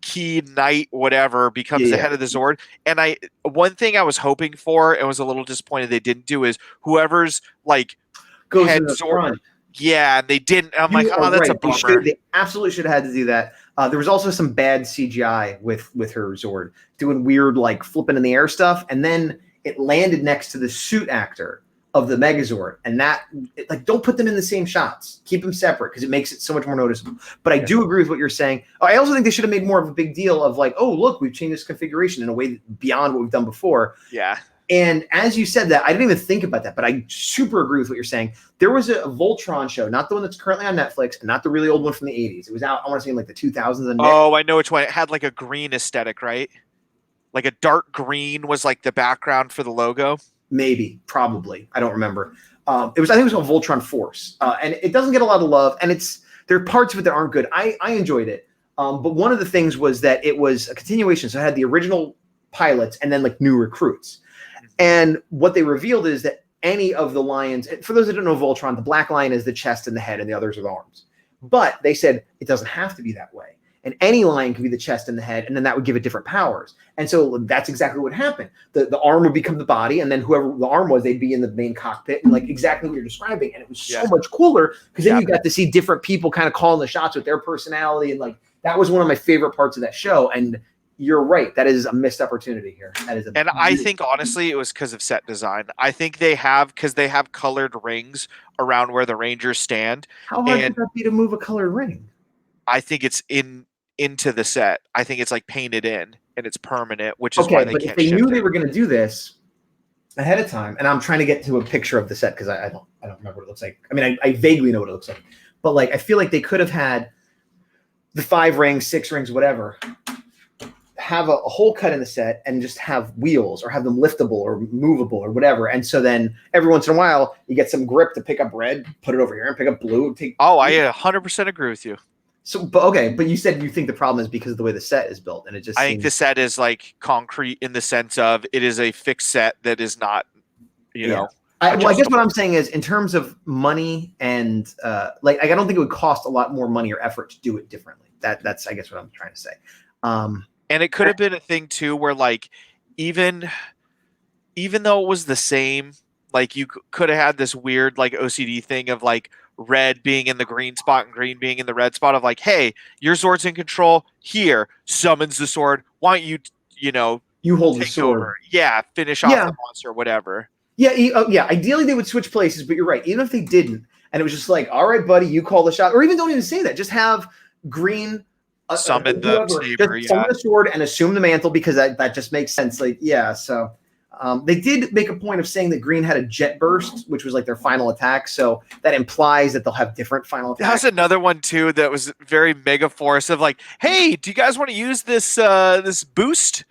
Speaker 2: key knight whatever becomes the head of the Zord. And one thing I was hoping for and was a little disappointed they didn't do is whoever's
Speaker 1: goes
Speaker 2: head
Speaker 1: in the
Speaker 2: Zord.
Speaker 1: front.
Speaker 2: Yeah, and they didn't. I'm like, that's a bummer.
Speaker 1: They absolutely should have had to do that. There was also some bad CGI with her Zord doing weird flipping in the air stuff, and then it landed next to the suit actor of the Megazord, and that don't put them in the same shots. Keep them separate because it makes it so much more noticeable. But I do agree with what you're saying. I also think they should have made more of a big deal of oh look, we've changed this configuration in a way beyond what we've done before.
Speaker 2: Yeah.
Speaker 1: And as you said that, I didn't even think about that, but I super agree with what you're saying. There was a Voltron show, not the one that's currently on Netflix, and not the really old one from the 80s. It was out, I want to say, in like the 2000s.
Speaker 2: Oh, I know which one. It had like a green aesthetic, right? Like a dark green was like the background for the logo.
Speaker 1: Maybe, probably. I don't remember. I think it was called Voltron Force. And it doesn't get a lot of love, and there are parts of it that aren't good. I enjoyed it. But one of the things was that it was a continuation. So it had the original pilots and then like new recruits. And what they revealed is that any of the lions, for those that don't know Voltron, the black lion is the chest and the head and the others are the arms. But they said it doesn't have to be that way. And any lion can be the chest and the head, and then that would give it different powers. And so that's exactly what happened. The arm would become the body, and then whoever the arm was, they'd be in the main cockpit, and like exactly what you're describing. And it was so much cooler because then you got to see different people kind of calling the shots with their personality. And like that was one of my favorite parts of that show. And you're right. That is a missed opportunity here.
Speaker 2: And I think honestly, it was because of set design. I think because they have colored rings around where the Rangers stand.
Speaker 1: How hard would that be to move a colored ring?
Speaker 2: I think it's into the set. I think it's like painted in and it's permanent, which is why they can't.
Speaker 1: But if they knew they were going to do this ahead of time, and I'm trying to get to a picture of the set because I don't remember what it looks like. I mean, I vaguely know what it looks like, but like I feel like they could have had the 5 rings, 6 rings, whatever. Have a hole cut in the set and just have wheels or have them liftable or movable or whatever. And so then every once in a while you get some grip to pick up red, put it over here and pick up blue.
Speaker 2: I 100% agree with you.
Speaker 1: So, but you said you think the problem is because of the way the set is built, and it just.
Speaker 2: I think the set is like concrete in the sense of it is a fixed set that is not, you know.
Speaker 1: I guess what I'm saying is in terms of money and like I don't think it would cost a lot more money or effort to do it differently. That's I guess what I'm trying to say.
Speaker 2: And it could have been a thing too, where like even though it was the same, like you could have had this weird like OCD thing of like red being in the green spot and green being in the red spot of like, hey, your Zord's in control here, summons the sword. Why don't you
Speaker 1: hold the sword
Speaker 2: over? Yeah, finish off the monster, whatever.
Speaker 1: Yeah. Ideally, they would switch places, but you're right. Even if they didn't, and it was just like, all right, buddy, you call the shot, or even don't even say that. Just have green.
Speaker 2: Summon the saber,
Speaker 1: summon the sword and assume the mantle because that just makes sense. Like, so they did make a point of saying that green had a jet burst, which was like their final attack. So that implies that they'll have different final attacks.
Speaker 2: That's another one too that was very mega force of like, hey, do you guys want to use this this boost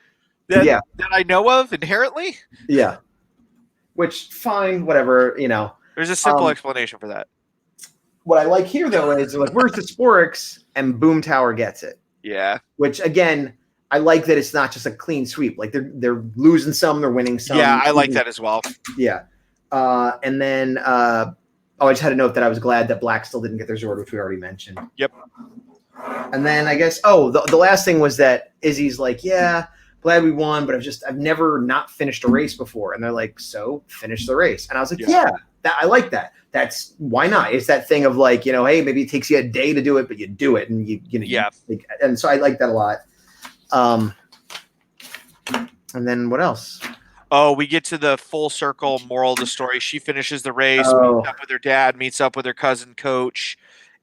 Speaker 2: that I know of inherently?
Speaker 1: Yeah. Which fine, whatever,
Speaker 2: There's a simple explanation for that.
Speaker 1: What I like here, though, is like, where's the Sporix? And Boom Tower gets it.
Speaker 2: Yeah.
Speaker 1: Which, again, I like that it's not just a clean sweep. Like, they're losing some, they're winning some.
Speaker 2: Yeah, I like that as well.
Speaker 1: Yeah. And then, I just had a note that I was glad that Black still didn't get their Zord, which we already mentioned.
Speaker 2: Yep.
Speaker 1: And then, I guess, the last thing was that Izzy's like, yeah, glad we won, but I've never not finished a race before. And they're like, so finish the race. And I was like, I like that. That's why not? It's that thing of like, hey, maybe it takes you a day to do it, but you do it, and and so I like that a lot. And then what else?
Speaker 2: Oh, we get to the full circle moral of the story. She finishes the race, meets up with her dad, meets up with her cousin Coach,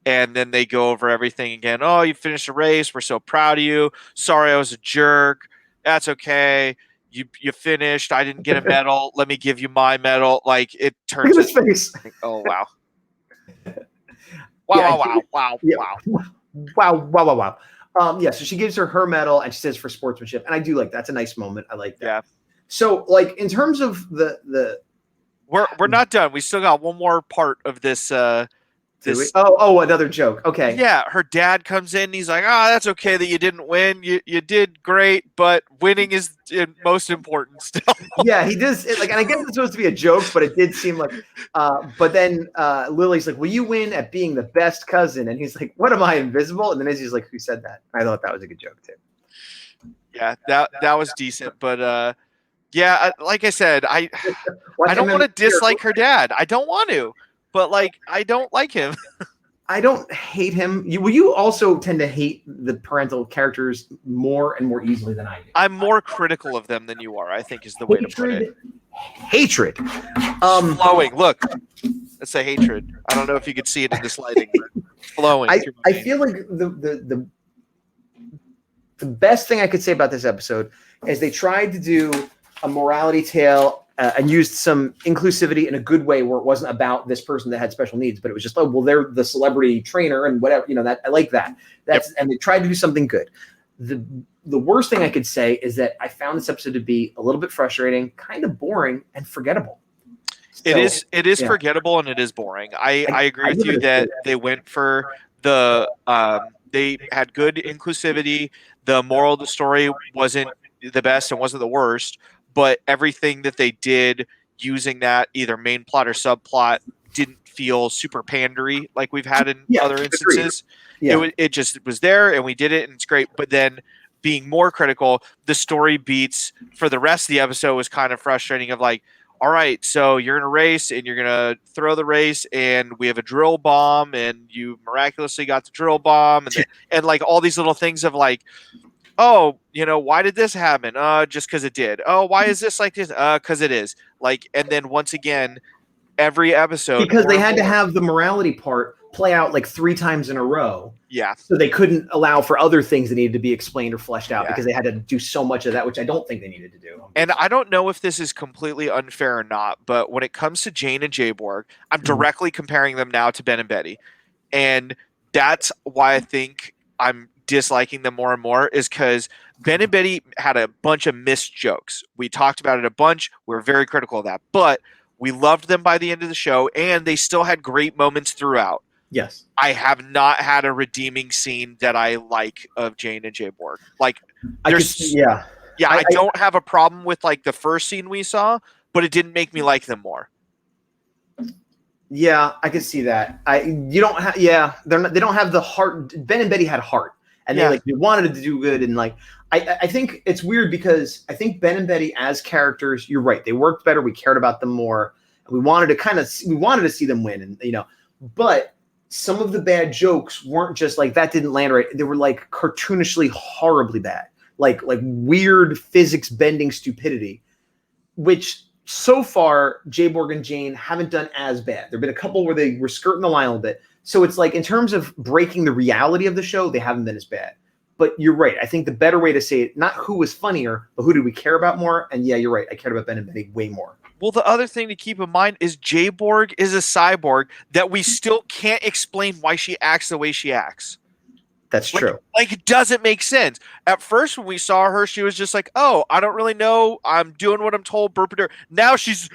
Speaker 2: and then they go over everything again. Oh, you finished the race. We're so proud of you. Sorry, I was a jerk. That's okay. You finished. I didn't get a medal. Let me give you my medal. Like it turns.
Speaker 1: Look at his face.
Speaker 2: Oh wow! Wow!
Speaker 1: So she gives her medal and she says for sportsmanship, and I do like that's a nice moment. I like that.
Speaker 2: Yeah.
Speaker 1: So like in terms of the
Speaker 2: we're not done. We still got one more part of this.
Speaker 1: Another joke. Okay.
Speaker 2: Yeah, her dad comes in. And he's like, that's okay that you didn't win. You did great, but winning is most important still.
Speaker 1: Yeah, he does. And I guess it's supposed to be a joke, but it did seem like. But then Lily's like, "Will you win at being the best cousin?" And he's like, "What am I, invisible?" And then Izzy's like, "Who said that?" I thought that was a good joke too.
Speaker 2: Yeah, that was decent, but like I said, I don't want to dislike her dad. I don't want to. But I don't like him.
Speaker 1: I don't hate him. You also tend to hate the parental characters more and more easily than I do.
Speaker 2: I'm more critical of them than you are, I think is the way to put it.
Speaker 1: Hatred.
Speaker 2: Flowing. Look, that's a hatred. I don't know if you could see it in this lighting, but flowing.
Speaker 1: I feel like the best thing I could say about this episode is they tried to do a morality tale and used some inclusivity in a good way where it wasn't about this person that had special needs, but it was just, oh, well, they're the celebrity trainer and whatever, that I like that. And they tried to do something good. The worst thing I could say is that I found this episode to be a little bit frustrating, kind of boring, and forgettable.
Speaker 2: It is forgettable and it is boring. I agree with you that they went for the they had good inclusivity. The moral of the story wasn't the best and wasn't the worst, but everything that they did using that either main plot or subplot didn't feel super pandery like we've had in other instances. It just was there and we did it and it's great. But then being more critical, the story beats for the rest of the episode was kind of frustrating of like, all right, so you're in a race and you're going to throw the race and we have a drill bomb and you miraculously got the drill bomb and like all these little things of like, oh, why did this happen? Just because it did. Oh, why is this like this? Because it is. Like, and then once again, every episode.
Speaker 1: Because they had to have the morality part play out like 3 times in a row.
Speaker 2: Yeah.
Speaker 1: So they couldn't allow for other things that needed to be explained or fleshed out because they had to do so much of that, which I don't think they needed to do.
Speaker 2: And I don't know if this is completely unfair or not, but when it comes to Jane and Jayborg, I'm directly comparing them now to Ben and Betty. And that's why I think I'm disliking them more and more is because Ben and Betty had a bunch of missed jokes. We talked about it a bunch. We're very critical of that. But we loved them by the end of the show, and they still had great moments throughout.
Speaker 1: Yes.
Speaker 2: I have not had a redeeming scene that I like of Jane and Jayborg. Like, I don't have a problem with like the first scene we saw, but it didn't make me like them more.
Speaker 1: Yeah, I can see that. They don't have the heart. Ben and Betty had heart, and they wanted to do good, and like I think it's weird because I think Ben and Betty as characters, you're right, they worked better. We cared about them more. We wanted to see them win, and but some of the bad jokes weren't just like that didn't land right. They were like cartoonishly horribly bad, like weird physics bending stupidity, which so far Jayborg and Jane haven't done as bad. There've been a couple where they were skirting the line a little bit. So it's like in terms of breaking the reality of the show, they haven't been as bad. But you're right. I think the better way to say it, not who was funnier, but who did we care about more? And yeah, you're right. I cared about Ben and Betty way more.
Speaker 2: Well, the other thing to keep in mind is Jayborg is a cyborg that we still can't explain why she acts the way she acts.
Speaker 1: That's true.
Speaker 2: Like, it doesn't make sense. At first, when we saw her, she was just like, oh, I don't really know. I'm doing what I'm told. Now she's,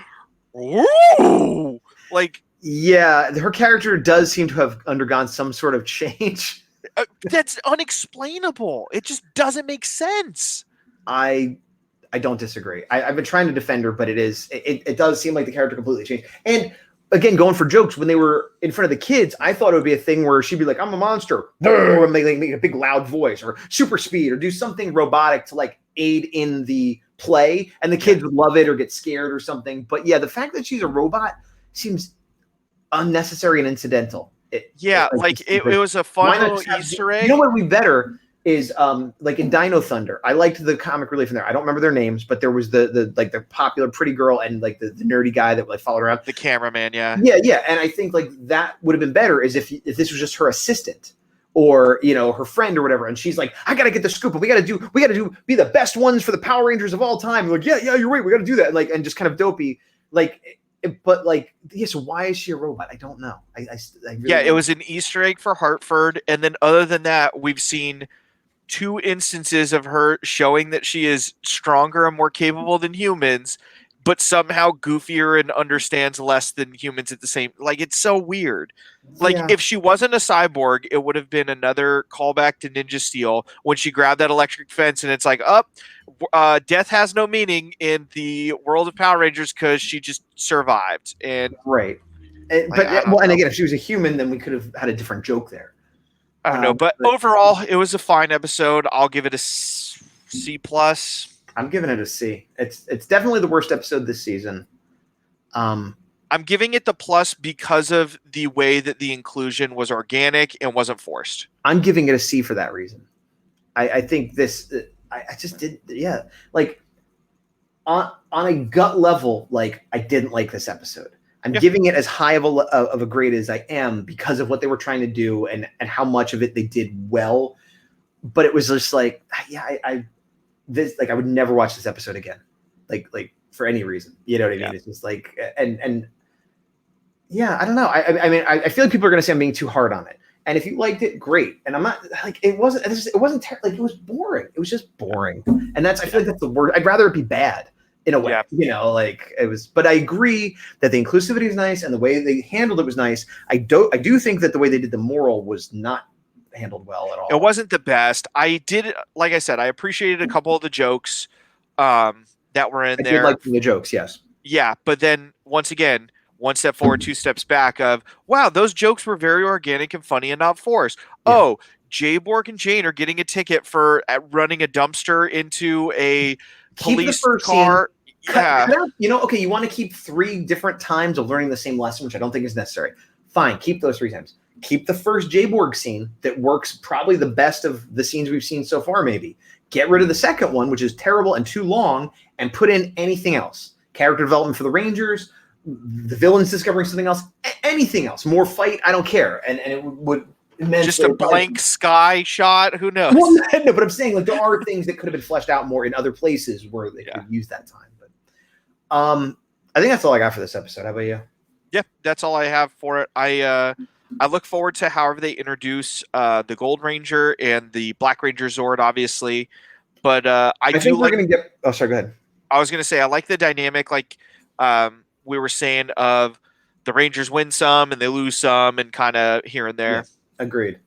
Speaker 2: ooh, like.
Speaker 1: Yeah, her character does seem to have undergone some sort of change.
Speaker 2: That's unexplainable. It just doesn't make sense.
Speaker 1: I don't disagree. I've been trying to defend her, but it does seem like the character completely changed. And again, going for jokes, when they were in front of the kids, I thought it would be a thing where she'd be like, I'm a monster, and make a big loud voice or super speed or do something robotic to like aid in the play, and the kids would love it or get scared or something. But yeah, the fact that she's a robot seems unnecessary and incidental. It was a fun little Easter egg. You know what would be better is like in Dino Thunder. I liked the comic relief in there. I don't remember their names, but there was the popular pretty girl and like the nerdy guy that like followed around.
Speaker 2: The cameraman, yeah.
Speaker 1: Yeah. And I think like that would have been better is if this was just her assistant or her friend or whatever, and she's like, I gotta get the scoop, and we gotta be the best ones for the Power Rangers of all time. And like, yeah, you're right, we gotta do that. And just kind of dopey, like. But like, so why is she a robot? I don't know. I really
Speaker 2: it was an Easter egg for Hartford, and then other than that, we've seen 2 instances of her showing that she is stronger and more capable than humans, but somehow goofier and understands less than humans at the same. Like, it's so weird. Like, if she wasn't a cyborg, it would have been another callback to Ninja Steel when she grabbed that electric fence, and it's like, death has no meaning in the world of Power Rangers because she just survived. And
Speaker 1: right. And again, if she was a human, then we could have had a different joke there.
Speaker 2: I don't know, but overall, it was a fine episode. I'll give it a C+.
Speaker 1: I'm giving it a C. It's definitely the worst episode this season.
Speaker 2: I'm giving it the plus because of the way that the inclusion was organic and wasn't forced.
Speaker 1: I'm giving it a C for that reason. I think this. I just did. Yeah, like on a gut level, like I didn't like this episode. I'm giving it as high of a grade as I am because of what they were trying to do and how much of it they did well. But it was just like, I would never watch this episode again. Like for any reason. You know what I mean?
Speaker 2: Yeah.
Speaker 1: It's just like, and yeah, I don't know. I mean, I feel like people are going to say I'm being too hard on it. And if you liked it, great. And I'm not like, it wasn't like, it was boring. It was just boring. And I feel like that's the word. I'd rather it be bad in a way, you know, like it was, but I agree that the inclusivity is nice and the way they handled it was nice. I do think that the way they did the moral was not handled well at all.
Speaker 2: It wasn't the best. Like I said, I appreciated a couple of the jokes that were in there.
Speaker 1: I did like the jokes, yes.
Speaker 2: Yeah, but then once again, one step forward, two steps back of, wow, those jokes were very organic and funny and not forced. Yeah. Oh, Jayborg and Jane are getting a ticket for running a dumpster into a police car.
Speaker 1: Yeah. You know, okay, you want to keep 3 different times of learning the same lesson, which I don't think is necessary. Fine, keep those 3 times. Keep the first Jayborg scene that works probably the best of the scenes we've seen so far, maybe. Get rid of the second one, which is terrible and too long, and put in anything else. Character development for the Rangers, the villains discovering something else, anything else, more fight, I don't care. And it would
Speaker 2: just a blank sky shot, who knows?
Speaker 1: Well, no, but I'm saying like there are things that could have been fleshed out more in other places where they could use that time. But I think that's all I got for this episode. How about you?
Speaker 2: Yeah, that's all I have for it. I look forward to however they introduce the Gold Ranger and the Black Ranger Zord, obviously. But I think we're
Speaker 1: going to get. Oh, sorry. Go ahead.
Speaker 2: I was going to say I like the dynamic, like we were saying, of the Rangers win some and they lose some, and kind of here and there.
Speaker 1: Yes, agreed.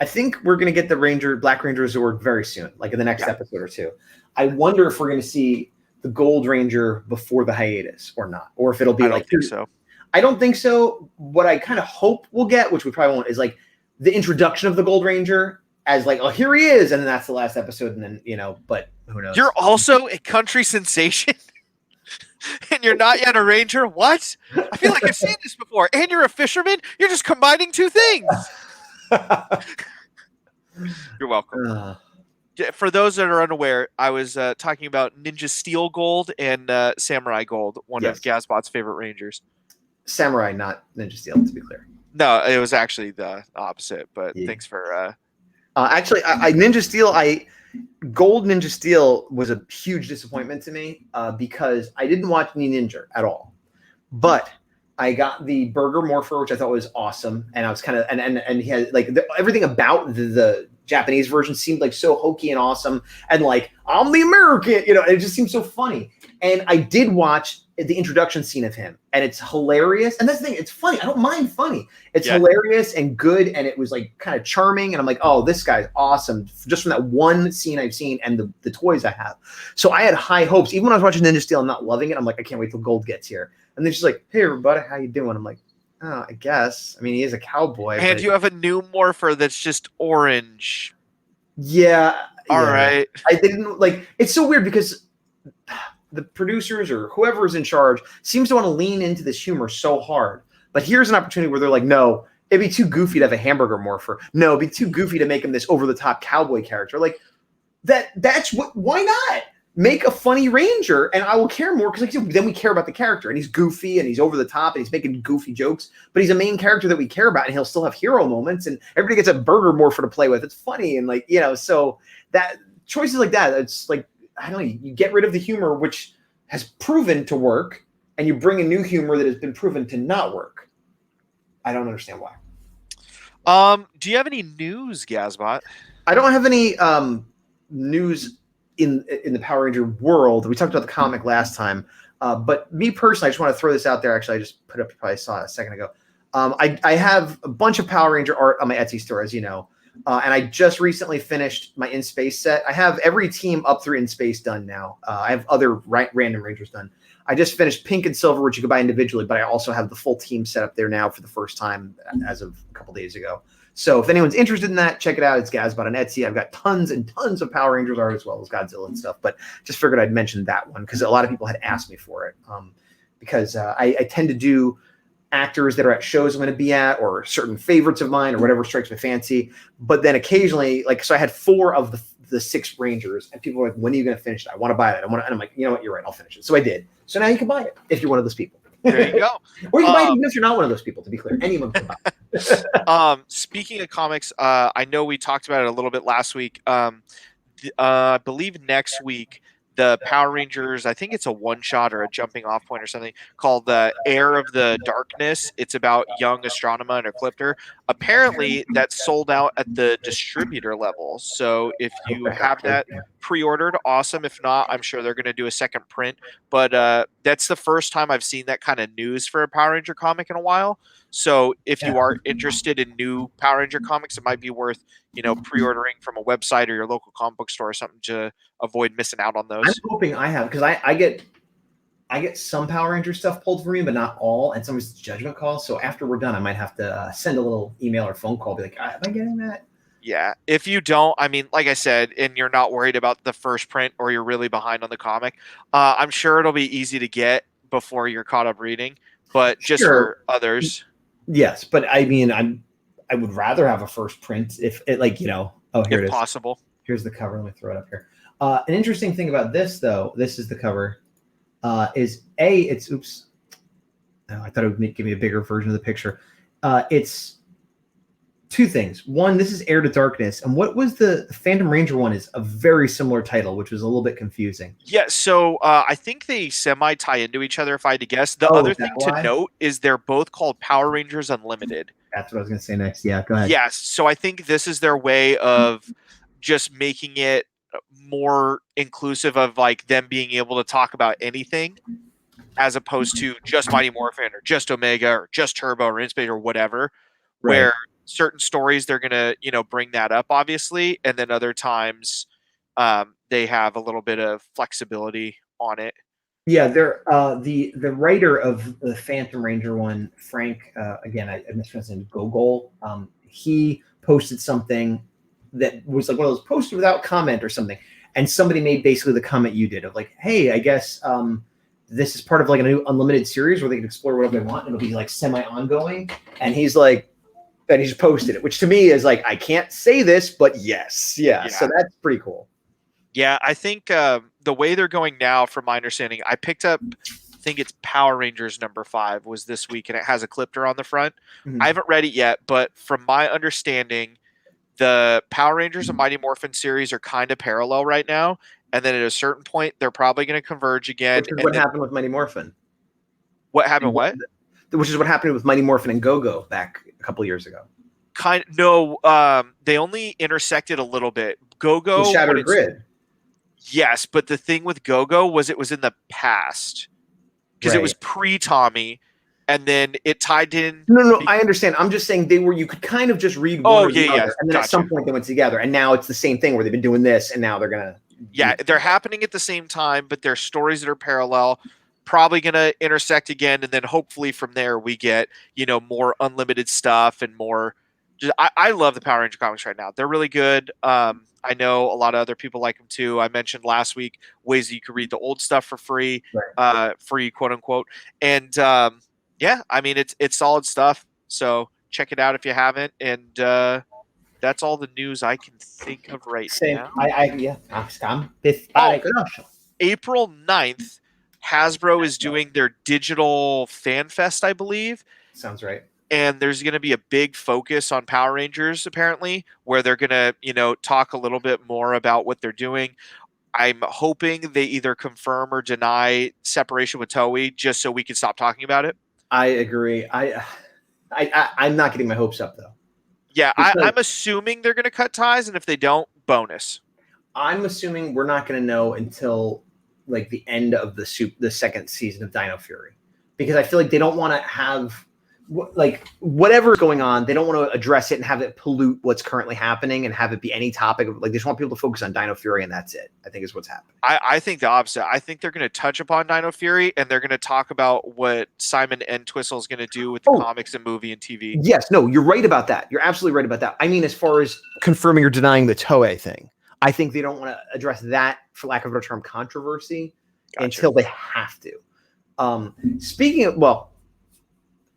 Speaker 1: I think we're going to get the Black Ranger Zord very soon, like in the next episode or 2. I wonder if we're going to see the Gold Ranger before the hiatus or not, or if it'll be
Speaker 2: I don't think so.
Speaker 1: I don't think so. What I kind of hope we'll get, which we probably won't, is like the introduction of the Gold Ranger as like, oh, here he is, and then that's the last episode, and then, you know, but who knows?
Speaker 2: You're also a country sensation, and you're not yet a Ranger? What? I feel like I've seen this before. And you're a fisherman? You're just combining 2 things. You're welcome. For those that are unaware, I was talking about Ninja Steel Gold and Samurai Gold, one of Gazbot's favorite Rangers.
Speaker 1: Samurai, not Ninja Steel, to be clear.
Speaker 2: No, it was actually the opposite, but thanks for...
Speaker 1: Actually, Gold Ninja Steel was a huge disappointment to me because I didn't watch Ninja at all. But I got the Burger Morpher, which I thought was awesome. And I was kind of... And he had, like, everything about the Japanese version seemed, like, so hokey and awesome. And, like, I'm the American, you know, it just seemed so funny. And I did watch the introduction scene of him, and it's hilarious. And that's the thing, it's funny. I don't mind funny. It's hilarious and good, and it was like kind of charming. And I'm like, oh, this guy's awesome, just from that one scene I've seen and the toys I have. So I had high hopes. Even when I was watching Ninja Steel and not loving it, I'm like, I can't wait till Gold gets here. And then she's like, hey, everybody, how you doing? I'm like, oh, I guess. I mean, he is a cowboy.
Speaker 2: And you have a new morpher that's just orange.
Speaker 1: Yeah.
Speaker 2: All right.
Speaker 1: I didn't like. It's so weird because the producers or whoever is in charge seems to want to lean into this humor so hard. But here's an opportunity where they're like, no, it'd be too goofy to have a hamburger morpher. No, it'd be too goofy to make him this over-the-top cowboy character. Like, that's what, why not? Make a funny Ranger, and I will care more, because like, then we care about the character, and he's goofy, and he's over the top, and he's making goofy jokes, but he's a main character that we care about, and he'll still have hero moments, and everybody gets a burger morpher to play with. It's funny, and like, you know, so that choices like that, it's like, I don't know, you get rid of the humor, which has proven to work, and you bring a new humor that has been proven to not work. I don't understand why.
Speaker 2: Do you have any news, Gazbot?
Speaker 1: I don't have any news in the Power Ranger world. We talked about the comic last time, but me personally, I just want to throw this out there. Actually, I just put up, you probably saw it a second ago. I have a bunch of Power Ranger art on my Etsy store, as you know. And I just recently finished my In Space set. I have every team up through In Space done now. I have other random Rangers done. I just finished Pink and Silver, which you can buy individually, but I also have the full team set up there now for the first time as of a couple days ago. So if anyone's interested in that, check it out. It's Gazbot on Etsy. I've got tons and tons of Power Rangers art as well as Godzilla and stuff, but just figured I'd mention that one because a lot of people had asked me for it because I tend to do actors that are at shows I'm going to be at or certain favorites of mine or whatever strikes my fancy. But then occasionally, like, so I had 4 of the 6 Rangers and people were like, when are you going to finish it? I want to buy that. And I'm like, you know what? You're right. I'll finish it. So I did. So now you can buy it if you're one of those people.
Speaker 2: There you go.
Speaker 1: Or you can buy it even if you're not one of those people, to be clear. Anyone can buy it.
Speaker 2: Speaking of comics, I know we talked about it a little bit last week. I believe next week the Power Rangers, I think it's a one-shot or a jumping off point or something, called the Heir of the Darkness. It's about young Astronema and Ecliptor. Apparently, that's sold out at the distributor level. So if you have that pre-ordered, awesome. If not, I'm sure they're going to do a second print. But that's the first time I've seen that kind of news for a Power Ranger comic in a while. So if you are interested in new Power Ranger comics, it might be worth, pre-ordering from a website or your local comic book store or something to avoid missing out on those.
Speaker 1: I'm hoping I have, because I get some Power Ranger stuff pulled for me, but not all, and some of it's judgment calls. So after we're done, I might have to send a little email or phone call, be like, am I getting that?
Speaker 2: Yeah. If you don't, I mean, like I said, and you're not worried about the first print or you're really behind on the comic, I'm sure it'll be easy to get before you're caught up reading. But just for others.
Speaker 1: Yes, but I mean, I would rather have a first print if it, like, here it is.
Speaker 2: Possible.
Speaker 1: Here's the cover. Let me throw it up here. An interesting thing about this, though, this is the cover, it's oops. Oh, I thought it would give me a bigger version of the picture. It's two things. One, this is Heir to Darkness, and what was the Phantom Ranger one is a very similar title, which was a little bit confusing.
Speaker 2: Yeah, so I think they semi-tie into each other, if I had to guess. The other thing to note is they're both called Power Rangers Unlimited.
Speaker 1: That's what I was going to say next. Yeah, go ahead.
Speaker 2: Yes, so I think this is their way of just making it more inclusive of like them being able to talk about anything, as opposed to just Mighty Morphin or just Omega or just Turbo or Inspace or whatever, where certain stories they're gonna bring that up, obviously, and then other times they have a little bit of flexibility on it.
Speaker 1: Yeah, they're the writer of the Phantom Ranger one, Frank, again, I mispronounced his name, Gogol. He posted something that was like one of those posted without comment or something, and somebody made basically the comment you did of like, hey, I guess this is part of like a new unlimited series where they can explore whatever they want, and it'll be like semi-ongoing. And he's like, and he just posted it, which to me is like, I can't say this, but yes. Yeah. So that's pretty cool.
Speaker 2: Yeah, I think the way they're going now, from my understanding, I picked up, I think it's Power Rangers #5 was this week, and it has Ecliptor on the front. I haven't read it yet, but from my understanding, the Power Rangers and Mighty Morphin series are kind of parallel right now, and then at a certain point, they're probably going to converge again.
Speaker 1: Which is what happened with Mighty Morphin.
Speaker 2: What happened? What?
Speaker 1: Which is what happened with Mighty Morphin and Go-Go back a couple years ago.
Speaker 2: They only intersected a little bit. Go-Go,
Speaker 1: Shattered Grid.
Speaker 2: Yes, but the thing with Go-Go was it was in the past because it was pre-Tommy, and then it tied in.
Speaker 1: No, I understand. I'm just saying you could kind of just read one or the other, and then at some point they went together, and now it's the same thing where they've been doing this, and now they're gonna.
Speaker 2: Yeah, they're happening at the same time, but they're stories that are parallel. Probably gonna intersect again, and then hopefully from there we get more unlimited stuff and more. I love the Power Ranger comics right now. They're really good. I know a lot of other people like them too. I mentioned last week ways that you could read the old stuff for free, free quote unquote. And I mean it's solid stuff. So check it out if you haven't. And that's all the news I can think of right now. April 9th, Hasbro is doing their digital fan fest, I believe.
Speaker 1: Sounds right.
Speaker 2: And there's going to be a big focus on Power Rangers, apparently, where they're going to, talk a little bit more about what they're doing. I'm hoping they either confirm or deny separation with Toei just so we can stop talking about it.
Speaker 1: I agree. I'm not getting my hopes up, though.
Speaker 2: Yeah, I'm assuming they're going to cut ties, and if they don't, bonus.
Speaker 1: I'm assuming we're not going to know until like the end of the second season of Dino Fury, because I feel like they don't want to have like whatever's going on, they don't want to address it and have it pollute what's currently happening and have it be any topic of, like, they just want people to focus on Dino Fury and that's it, I think is what's happening.
Speaker 2: I think the opposite. I think they're going to touch upon Dino Fury and they're going to talk about what Simon Entwistle is going to do with the comics and movie and TV.
Speaker 1: Yes, no, you're right about that. You're absolutely right about that. I mean, as far as confirming or denying the Toei thing, I think they don't want to address that, for lack of a better term, controversy until they have to. Speaking of, well,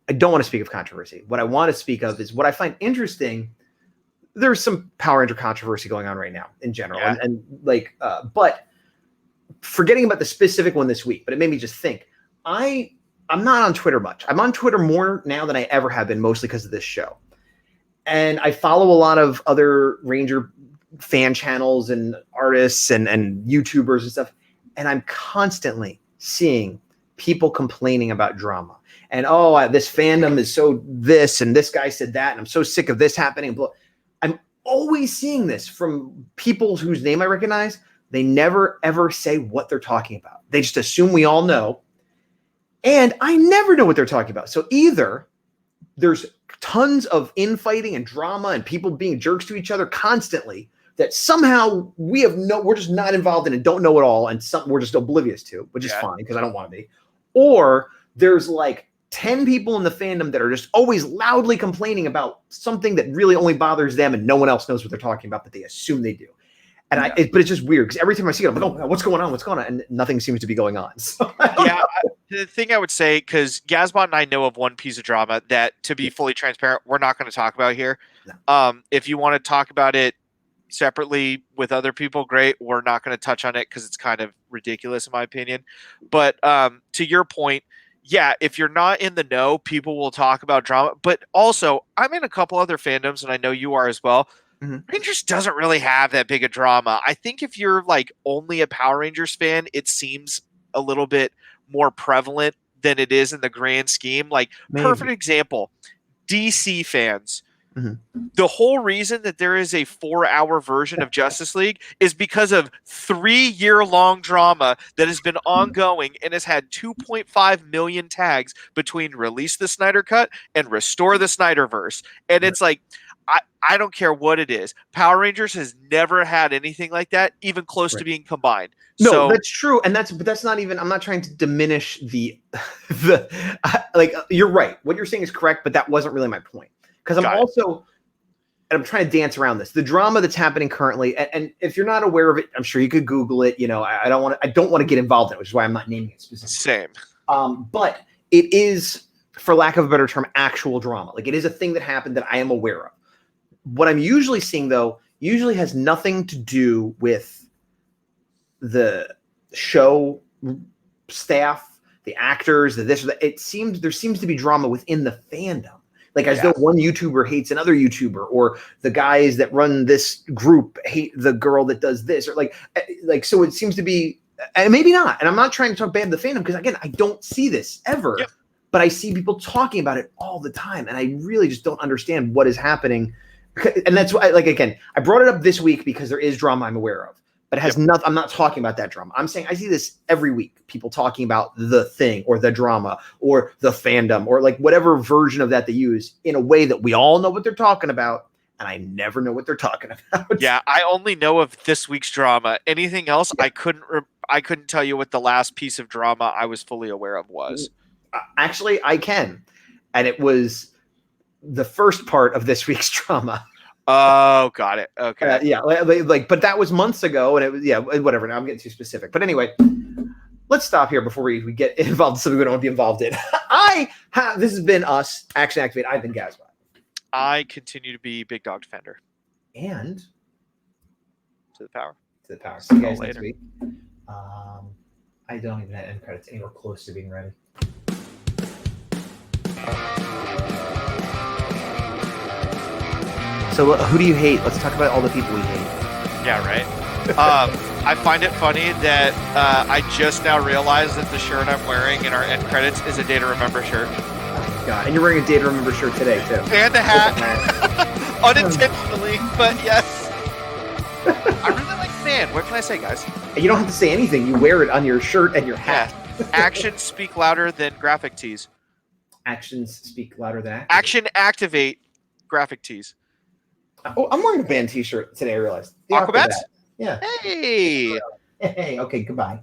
Speaker 1: I don't want to speak of controversy. What I want to speak of is what I find interesting. There's some Power Ranger controversy going on right now in general. Yeah. And but forgetting about the specific one this week, but it made me just think. I'm not on Twitter much. I'm on Twitter more now than I ever have been, mostly because of this show. And I follow a lot of other Ranger fan channels and artists and YouTubers and stuff. and I'm constantly seeing people complaining about drama. And this fandom is so this, and this guy said that, and I'm so sick of this happening. I'm always seeing this from people whose name I recognize. They never ever say what they're talking about. They just assume we all know, and I never know what they're talking about. So either there's tons of infighting and drama and people being jerks to each other constantly that somehow we're just not involved in and don't know it all, and we're just oblivious to, which is fine because I don't want to be. Or there's like 10 people in the fandom that are just always loudly complaining about something that really only bothers them and no one else knows what they're talking about, but they assume they do. And but it's just weird because every time I see it, I'm like, oh, what's going on? What's going on? And nothing seems to be going on. So
Speaker 2: the thing I would say, because Gazbot and I know of one piece of drama that, to be fully transparent, we're not going to talk about here. No. If you want to talk about it separately with other people, great. We're not going to touch on it because it's kind of ridiculous in my opinion. But to your point, yeah, if you're not in the know, people will talk about drama. But also, I'm in a couple other fandoms, and I know you are as well. Rangers doesn't really have that big a drama. I think if you're like only a Power Rangers fan, it seems a little bit more prevalent than it is in the grand scheme. Like, perfect example, DC fans. The whole reason that there is a 4-hour version of Justice League is because of 3-year-long drama that has been ongoing and has had 2.5 million tags between release the Snyder Cut and restore the Snyderverse. And it's like, I don't care what it is. Power Rangers has never had anything like that, even close to being combined.
Speaker 1: No, that's true. And that's not even, I'm not trying to diminish like, you're right. What you're saying is correct, but that wasn't really my point. Because I'm trying to dance around this. The drama that's happening currently, and if you're not aware of it, I'm sure you could Google it. You know, I don't want to get involved in it, which is why I'm not naming it specifically.
Speaker 2: Same.
Speaker 1: But it is, for lack of a better term, actual drama. Like, it is a thing that happened that I am aware of. What I'm usually seeing, though, usually has nothing to do with the show staff, the actors, the this or that. There seems to be drama within the fandom. Like, as though one YouTuber hates another YouTuber, or the guys that run this group hate the girl that does this, or like, so it seems to be, and maybe not. And I'm not trying to talk bad of the fandom, because again, I don't see this ever, but I see people talking about it all the time. And I really just don't understand what is happening. And that's why, like, again, I brought it up this week because there is drama I'm aware of. But it has nothing. I'm not talking about that drama. I'm saying I see this every week. People talking about the thing, or the drama, or the fandom, or like whatever version of that they use, in a way that we all know what they're talking about, and I never know what they're talking about.
Speaker 2: Yeah, I only know of this week's drama. Anything else, I couldn't tell you what the last piece of drama I was fully aware of was.
Speaker 1: Actually, I can, and it was the first part of this week's drama.
Speaker 2: Oh, got it. Okay.
Speaker 1: But that was months ago, and it was, whatever. Now I'm getting too specific. But anyway, let's stop here before we get involved in something we don't want to be involved in. This has been us, Action Activate. I've been Gazbot.
Speaker 2: I continue to be Big Dawg Defender.
Speaker 1: And
Speaker 2: to the power.
Speaker 1: See you guys next week. I don't even have end credits anywhere close to being ready. So who do you hate? Let's talk about all the people we hate.
Speaker 2: Yeah, right. I find it funny that I just now realized that the shirt I'm wearing in our end credits is a Day to Remember shirt.
Speaker 1: Oh, God. And you're wearing a Day to Remember shirt today, too.
Speaker 2: And a hat. Unintentionally, but yes. I really like the man. What can I say, guys?
Speaker 1: You don't have to say anything. You wear it on your shirt and your hat.
Speaker 2: Yeah. Actions speak louder than graphic tees.
Speaker 1: Actions speak louder than activate.
Speaker 2: Action activate graphic tees.
Speaker 1: Oh, I'm wearing a band t-shirt today, I realized.
Speaker 2: Aquabats?
Speaker 1: Yeah.
Speaker 2: Hey!
Speaker 1: Hey, okay, goodbye.